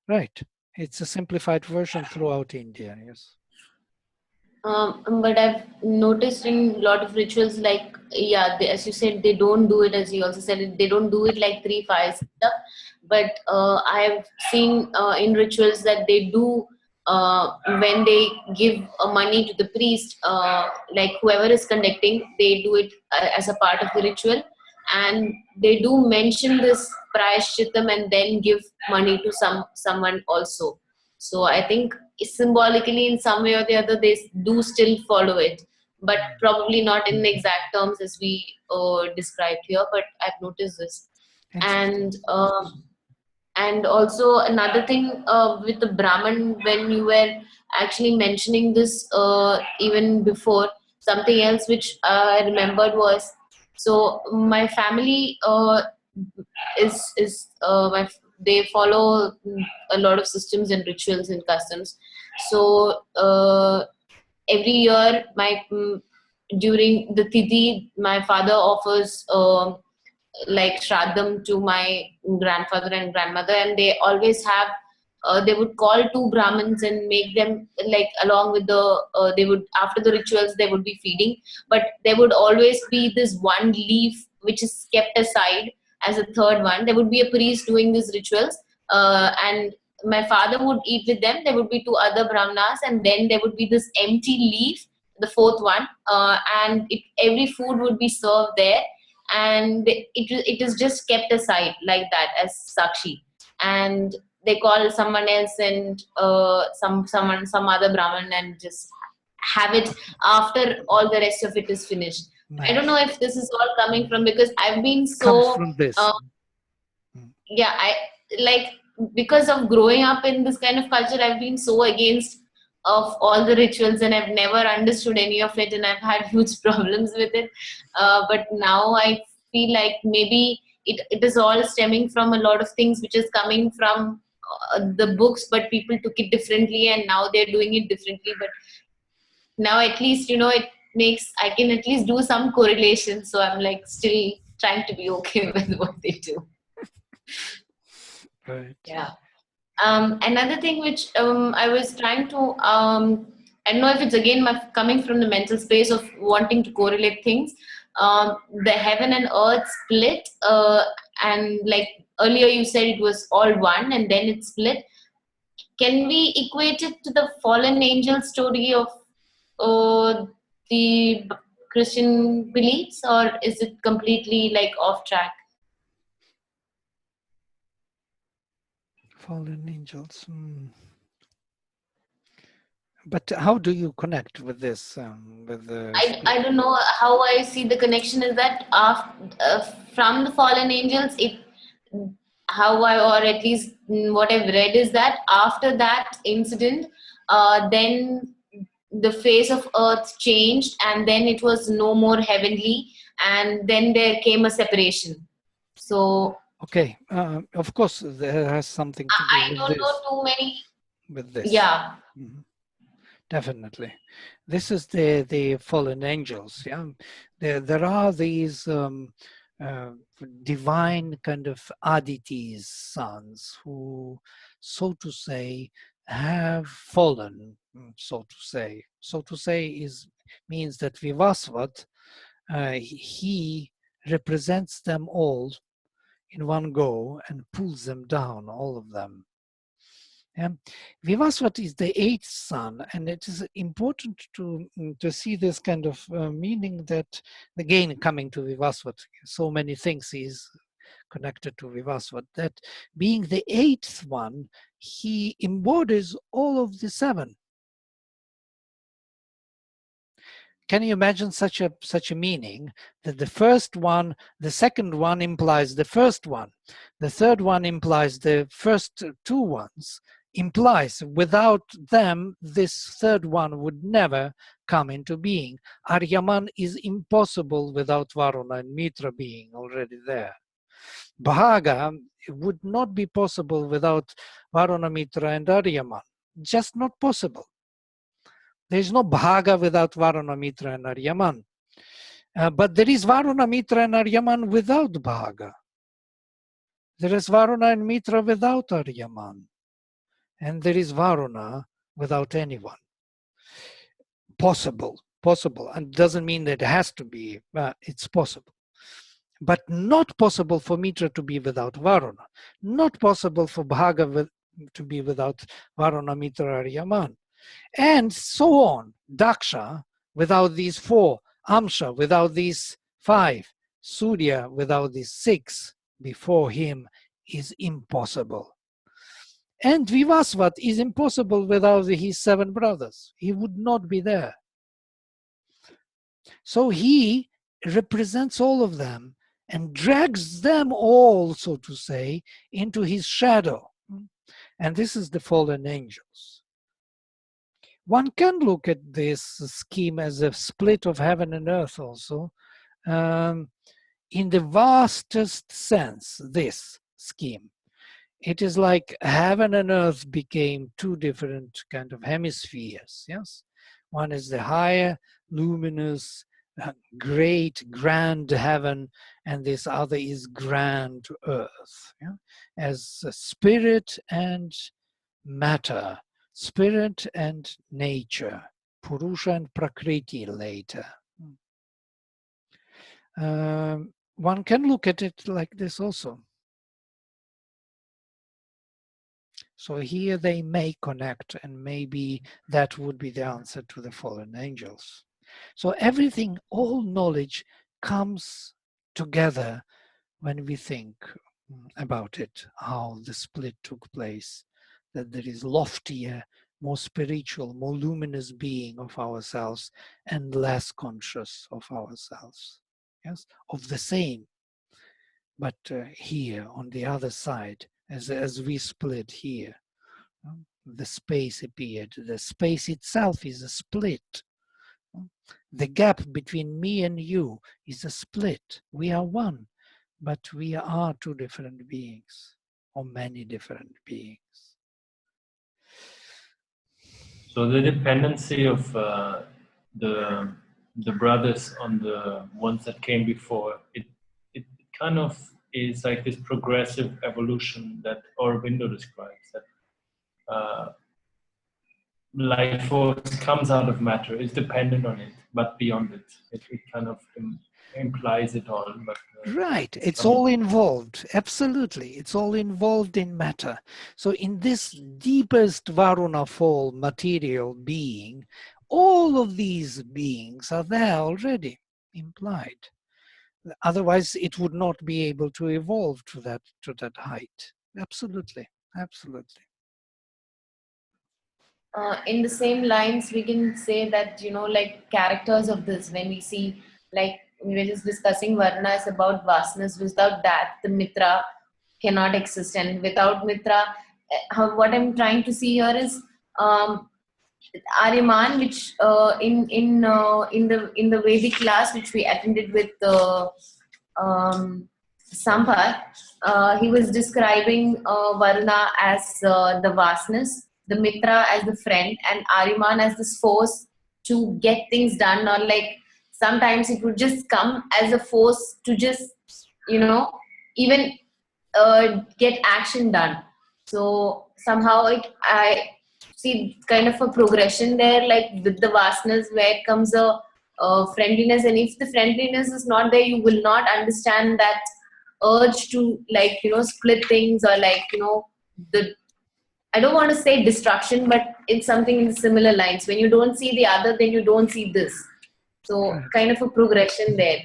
Right. It's a simplified version throughout India, yes. But I've noticed in a lot of rituals, like, yeah, as you said, they don't do it, as you also said, they don't do it like 3 fires and stuff. But I've seen in rituals that they do, when they give money to the priest, like whoever is conducting, they do it as a part of the ritual. And they do mention this prayashchitam and then give money to someone also. So I think symbolically, in some way or the other, they do still follow it, but probably not in exact terms as we described here. But I've noticed this. And also another thing with the Brahman, when you were actually mentioning this even before, something else which I remembered was, so my family is they follow a lot of systems and rituals and customs. So every year, during the Tithi, my father offers like Shraddam to my grandfather and grandmother, and they always have, they would call two Brahmins and make them, like, along with the, they would, after the rituals, they would be feeding, but there would always be this one leaf which is kept aside as a third one. There would be a priest doing these rituals, and my father would eat with them. There would be two other Brahmanas, and then there would be this empty leaf, the fourth one, and every food would be served there, and it is just kept aside like that as sakshi, and they call someone else and some other Brahman and just have it after all the rest of it is finished. Nice. I don't know if this is all coming from, because I've been Comes so from this. yeah, I like, because of growing up in this kind of culture, I've been so against of all the rituals, and I've never understood any of it, and I've had huge problems with it. But now I feel like maybe it is all stemming from a lot of things which is coming from the books, but people took it differently, and now they're doing it differently. But now at least, it makes, I can at least do some correlation. So I'm like still trying to be okay with what they do. Right. Yeah. Another thing which I was trying to, I don't know if it's again coming from the mental space of wanting to correlate things. The heaven and earth split, and like earlier you said it was all one and then it split. Can we equate it to the fallen angel story of the Christian beliefs, or is it completely like off track? Fallen angels. But how do you connect with this? With the I don't know how I see the connection is that from the fallen angels, or at least what I've read is that after that incident, then the face of earth changed, and then it was no more heavenly, and then there came a separation. So okay, of course there has something to do I with don't this. know too many. With this, yeah. Definitely, this is the fallen angels. Yeah, there are these divine kind of Aditi's sons who, so to say, have fallen. So to say means that Vivasvat, he represents them all in one go and pulls them down, all of them. Vivasvat is the eighth son, and it is important to see this kind of meaning that, again, coming to Vivasvat, so many things is connected to Vivasvat, that being the eighth one, he embodies all of the seven. Can you imagine such a meaning, that the first one, the second one implies the first one, the third one implies the first two ones, implies without them this third one would never come into being. Aryaman is impossible without Varuna and Mitra being already there. Bhaga would not be possible without Varuna, Mitra and Aryaman. Just not possible. There is no Bhaga without Varuna, Mitra and Aryaman. But there is Varuna, Mitra and Aryaman without Bhaga. There is Varuna and Mitra without Aryaman. And there is Varuna without anyone. Possible. And doesn't mean that it has to be, it's possible. But not possible for Mitra to be without Varuna. Not possible for Bhaga to be without Varuna, Mitra, Aryaman. And so on. Daksha without these 4. Amsha without these 5. Surya without these 6 before him is impossible. And Vivasvat is impossible without his 7 brothers. He would not be there. So he represents all of them and drags them all, so to say, into his shadow. And this is the fallen angels. One can look at this scheme as a split of heaven and earth also. In the vastest sense, this scheme. It is like heaven and earth became 2 different kind of hemispheres, yes? One is the higher, luminous, great, grand heaven, and this other is grand earth, yeah? As spirit and matter, spirit and nature, Purusha and Prakriti later. One can look at it like this also. So here they may connect, and maybe that would be the answer to the fallen angels. So everything, all knowledge comes together when we think about it, how the split took place, that there is loftier, more spiritual, more luminous being of ourselves and less conscious of ourselves, yes, of the same. But here on the other side, as we split here, the space appeared. The space itself is a split. The gap between me and you is a split. We are one, but we are 2 different beings, or many different beings. So the dependency of the brothers on the ones that came before, it kind of is like this progressive evolution that Aurobindo describes, that life force comes out of matter, is dependent on it, but beyond it. It kind of implies it all. But, right, it's all involved, absolutely. It's all involved in matter. So in this deepest Varuna fall material being, all of these beings are there already, implied. Otherwise, it would not be able to evolve to that height. Absolutely, absolutely. In the same lines, we can say that, like characters of this, when we see, like we were just discussing Varuna is about vastness. Without that, the Mitra cannot exist, and without Mitra, what I'm trying to see here is Aryaman, which in the Vedic class which we attended with Sampath, he was describing Varuna as the vastness, the Mitra as the friend, and Aryaman as this force to get things done, or like sometimes it would just come as a force to just, even get action done. So somehow I see kind of a progression there, like with the vastness where comes a friendliness, and if the friendliness is not there, you will not understand that urge to split things, or the, I don't want to say destruction, but it's something in similar lines. When you don't see the other, then you don't see this. So kind of a progression there.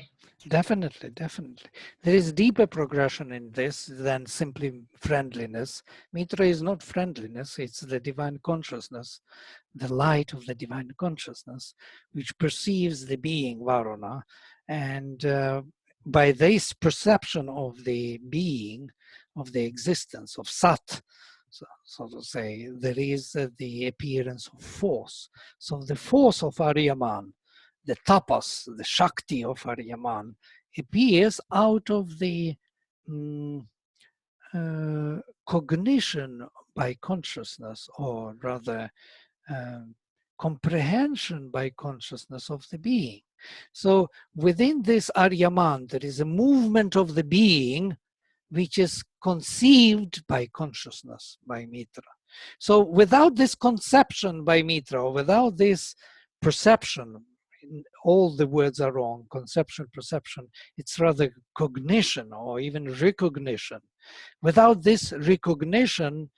Definitely, definitely. There is deeper progression in this than simply friendliness. Mitra is not friendliness, it's the divine consciousness, the light of the divine consciousness, which perceives the being Varuna. And by this perception of the being, of the existence of Sat, so to say, there is the appearance of force. So the force of Aryaman, the tapas, the Shakti of Aryaman, appears out of the cognition by consciousness, or rather comprehension by consciousness of the being. So within this Aryaman, there is a movement of the being which is conceived by consciousness, by Mitra. So without this conception by Mitra, or without this perception, all the words are wrong, conception, perception, it's rather cognition or even recognition. Without this recognition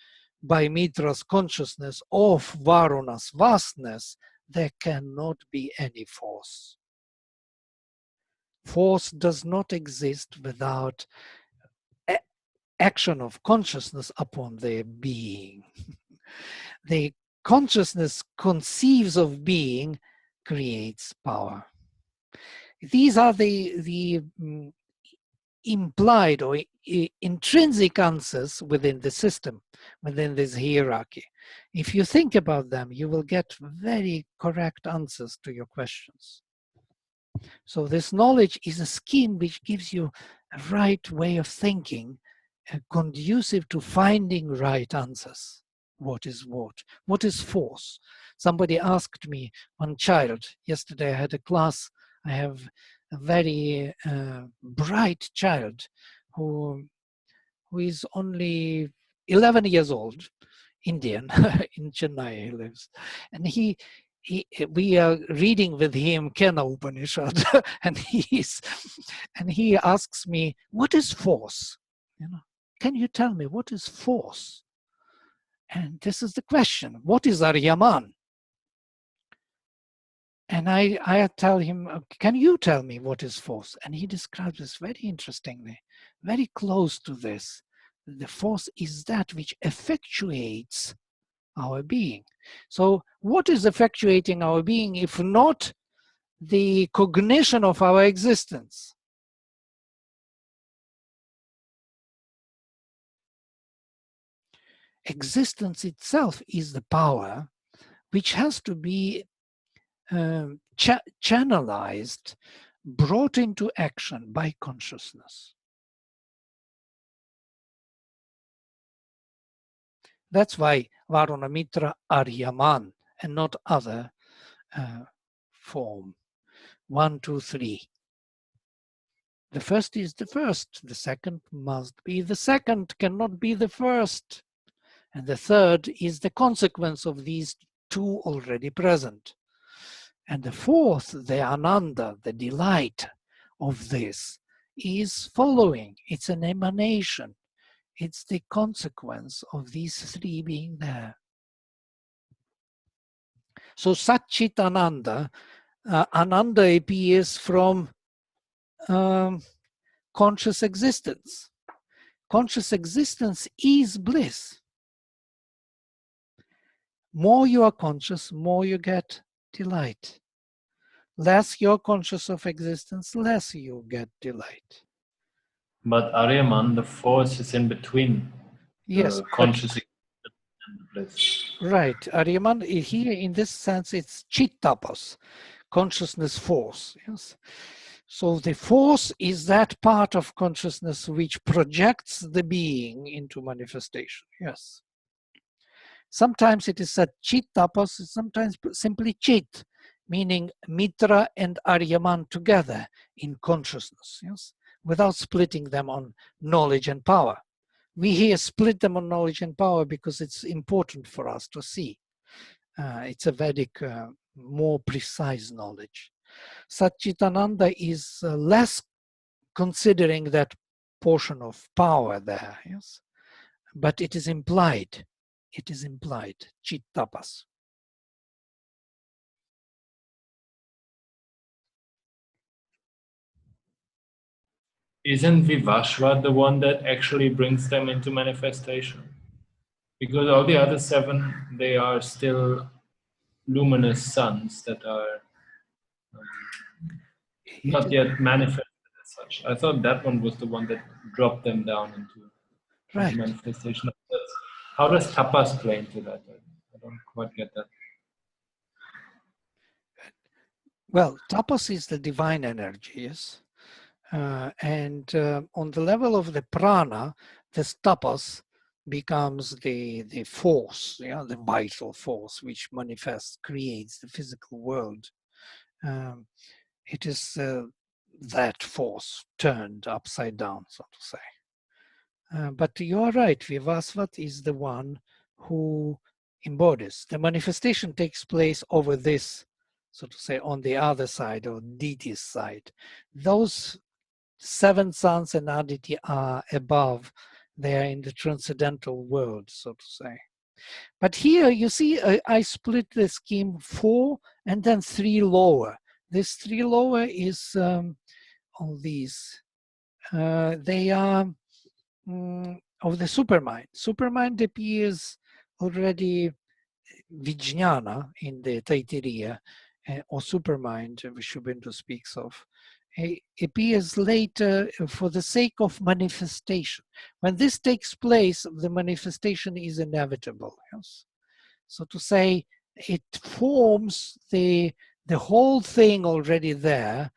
by Mitra's consciousness of Varuna's vastness, there cannot be any force. Force does not exist without action of consciousness upon their being. The consciousness conceives of being, creates power. These are the implied or intrinsic answers within the system, within this hierarchy. If you think about them, you will get very correct answers to your questions. So this knowledge is a scheme which gives you a right way of thinking, conducive to finding right answers. What is what? What is force? Somebody asked me, one child, yesterday I had a class, I have a very bright child who is only 11 years old, Indian, in Chennai he lives. And we are reading with him Kena Upanishad, and he asks me, what is force? You know, can you tell me what is force? And this is the question, what is Aryaman? And I tell him, can you tell me what is force? And he describes this very interestingly, very close to this. The force is that which effectuates our being. So what is effectuating our being if not the cognition of our existence? Existence itself is the power which has to be channelized, brought into action by consciousness. That's why Varuna Mitra Aryaman and not other form. 1, 2, 3. The first is the first, the second must be the second, cannot be the first. And the third is the consequence of these two already present. And the fourth, the Ananda, the delight of this, is following. It's an emanation. It's the consequence of these three being there. So Satchit Ananda, Ananda appears from conscious existence. Conscious existence is bliss. More you are conscious, more you get delight. Less you're conscious of existence, less you get delight. But Aryaman, the force is in between. Yes, conscious and the bliss. Right. Aryaman, here in this sense, it's chittapas, consciousness force. Yes. So the force is that part of consciousness which projects the being into manifestation. Yes. Sometimes it is said chittapas, sometimes simply chit, meaning Mitra and Aryaman together in consciousness, yes, without splitting them on knowledge and power. We here split them on knowledge and power because it's important for us to see. It's a Vedic, more precise knowledge. Satchitananda is less considering that portion of power there, yes, but it is implied. It is implied, chittapas. Isn't Vivashva the one that actually brings them into manifestation? Because all the other seven, they are still luminous suns that are not yet manifested as such. I thought that one was the one that dropped them down into manifestation. How does tapas play into that? I don't quite get that. Well, tapas is the divine energy, yes. And on the level of the prana, the tapas becomes the force, the vital force which manifests, creates the physical world. It is that force turned upside down, so to say. But you are right, Vivasvat is the one who embodies. The manifestation takes place over this, so to say, on the other side, or deity's side. Those 7 suns and Aditi are above. They are in the transcendental world, so to say. But here you see I split the scheme 4 and then 3 lower. This 3 lower is all these. They are of the supermind. Supermind appears already Vijnana in the Taittiriya, or supermind, which Shubhendu speaks of. Appears later for the sake of manifestation. When this takes place, the manifestation is inevitable. Yes? So to say, it forms the whole thing already there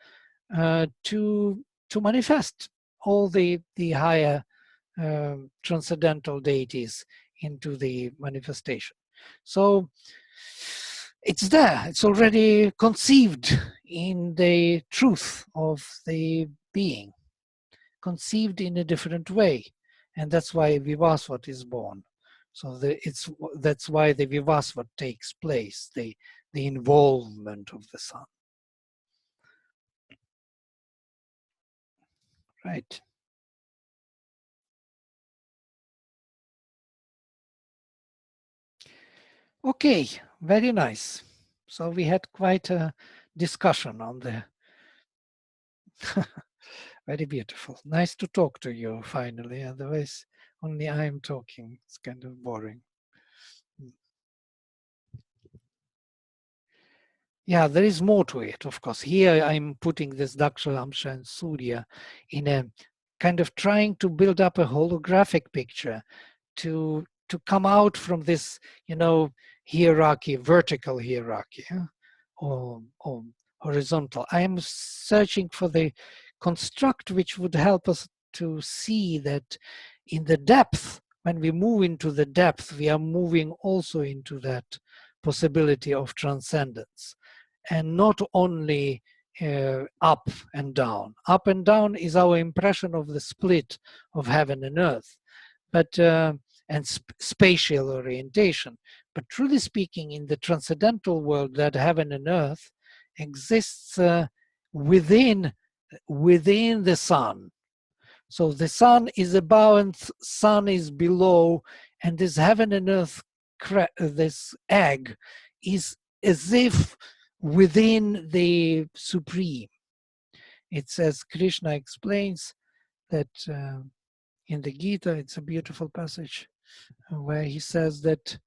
to manifest all the higher transcendental deities into the manifestation. So it's there, it's already conceived in the truth of the being, conceived in a different way. And that's why Vivasvat is born. So that's why the Vivasvat takes place, the involvement of the sun. Right. Okay, very nice. So we had quite a discussion on the very beautiful. Nice to talk to you finally. Otherwise, only I am talking. It's kind of boring. Yeah, there is more to it, of course. Here I'm putting this Daksha, Amsha, and Surya in a kind of trying to build up a holographic picture to come out from this, hierarchy, vertical hierarchy, or horizontal. I am searching for the construct which would help us to see that in the depth, when we move into the depth, we are moving also into that possibility of transcendence, and not only up and down. Up and down is our impression of the split of heaven and earth, but and spatial orientation. But truly speaking, in the transcendental world, that heaven and earth exists within the sun. So the sun is above and sun is below, and this heaven and earth, this egg, is as if within the supreme. It's as Krishna explains that in the Gita, it's a beautiful passage where he says that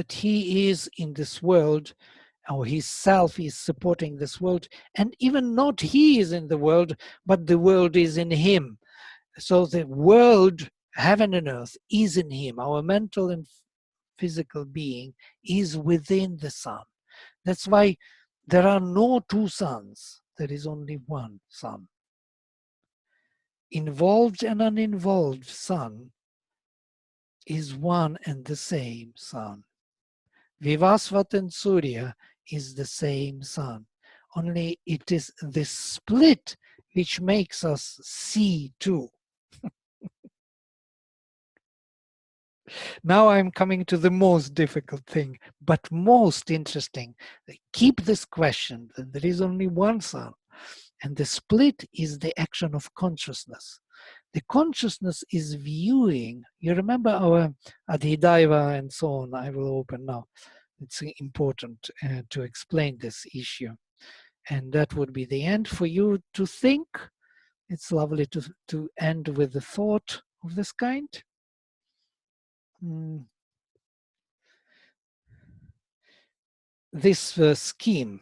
he is in this world, or his self is supporting this world, and even not he is in the world, but the world is in him. So the world, heaven and earth, is in him. Our mental and physical being is within the sun. That's why there are no 2 suns. There is only one sun. Involved and uninvolved sun is one and the same sun. Vivasvat and Surya is the same sun. Only it is the split which makes us see 2. Now I'm coming to the most difficult thing, but most interesting. Keep this question, that there is only one sun, and the split is the action of consciousness. The consciousness is viewing, you remember our Adhidaiva and so on, I will open now. It's important to explain this issue. And that would be the end for you to think. It's lovely to end with a thought of this kind. This scheme.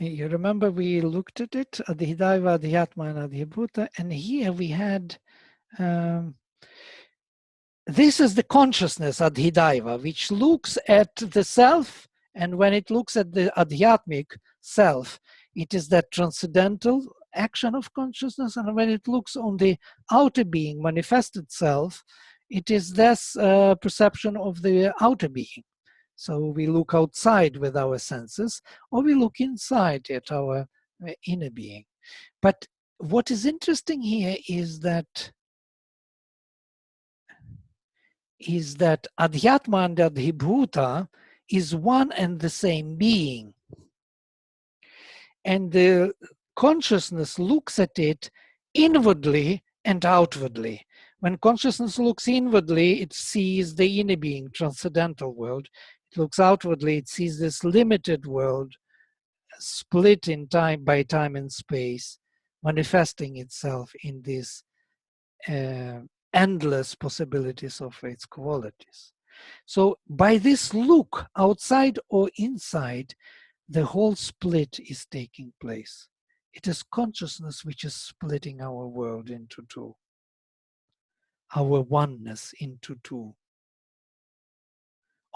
You remember we looked at it, Adhidaiva, Adhyatma, and Adhibhuta, and here we had, this is the consciousness, Adhidaiva, which looks at the self And when it looks at the Adhyatmic self, it is that transcendental action of consciousness. And when it looks on the outer being, manifested self, it is this perception of the outer being. So we look outside with our senses, or we look inside at our inner being. But what is interesting here is that Adhyatma and Adhibhuta is one and the same being. And the consciousness looks at it inwardly and outwardly. When consciousness looks inwardly, it sees the inner being, transcendental world. It looks outwardly, it sees this limited world, split in time by time and space, manifesting itself in these endless possibilities of its qualities. So by this look, outside or inside, the whole split is taking place. It is consciousness which is splitting our world into two, our oneness into two.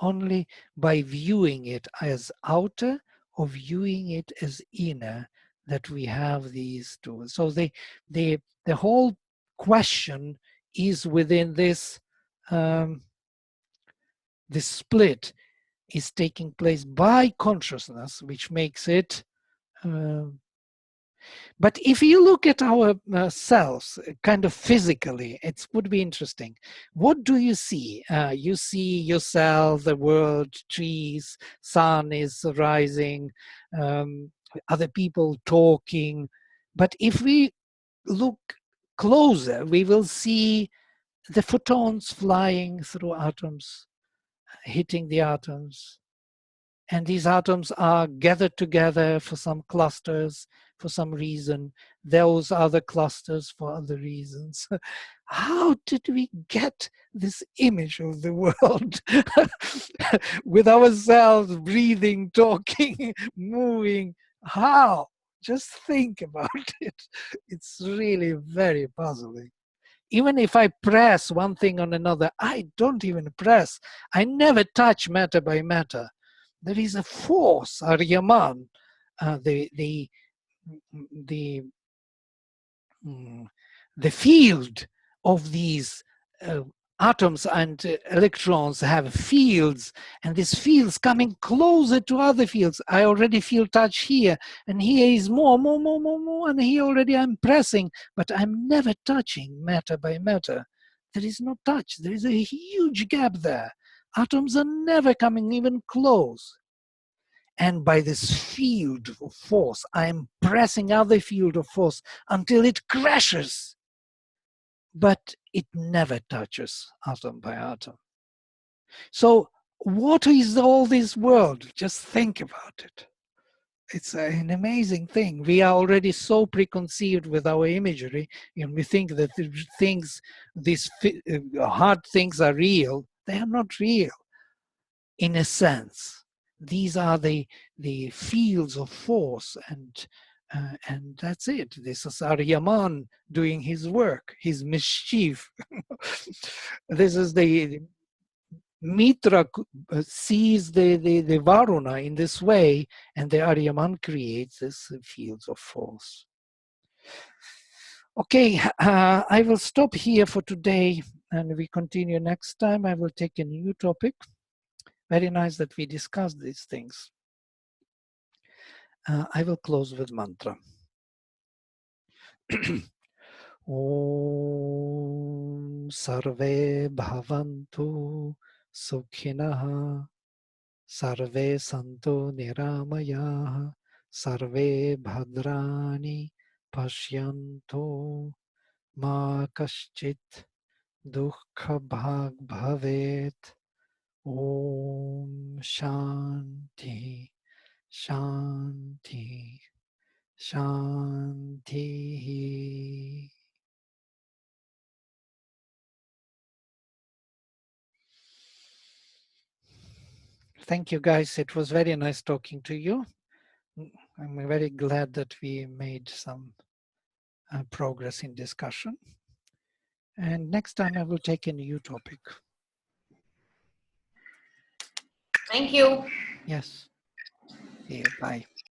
Only by viewing it as outer or viewing it as inner that we have these two. So the whole question is within this, this split is taking place by consciousness, which makes it but if you look at our cells kind of physically, it would be interesting. What do you see? You see yourself, the world, trees, sun is rising, other people talking. But if we look closer, we will see the photons flying through atoms, hitting the atoms. And these atoms are gathered together for some clusters, for some reason. Those other clusters for other reasons. How did we get this image of the world with ourselves breathing, talking, moving? How? Just think about it. It's really very puzzling. Even if I press one thing on another, I don't even press. I never touch matter by matter. There is a force, Aryaman, the field of these atoms and electrons have fields, and these fields coming closer to other fields. I already feel touch here, and here is more, and here already I'm pressing, but I'm never touching matter by matter. There is no touch. There is a huge gap there. Atoms are never coming even close. And by this field of force, I'm pressing other field of force until it crashes. But it never touches atom by atom. So what is all this world? Just think about it. It's an amazing thing. We are already so preconceived with our imagery, and we think that these hard things are real. They are not real, in a sense. These are the fields of force, and that's it. This is Aryaman doing his work, his mischief. This is the Mitra sees the Varuna in this way, and the Aryaman creates these fields of force. Okay, I will stop here for today, and we continue next time. I will take a new topic. Very nice that we discussed these things. I will close with mantra. Om Sarve Bhavantu Sukhinaha Sarve Santo Niramayah Sarve Bhadrani Pashyanto Ma Kaschit Dukkha Bhag Bhavet. Om Shanti Shanti Shanti. Thank you, guys. It was very nice talking to you. I'm very glad that we made some progress in discussion. And next time I will take a new topic. Thank you. Yes. See you. Bye.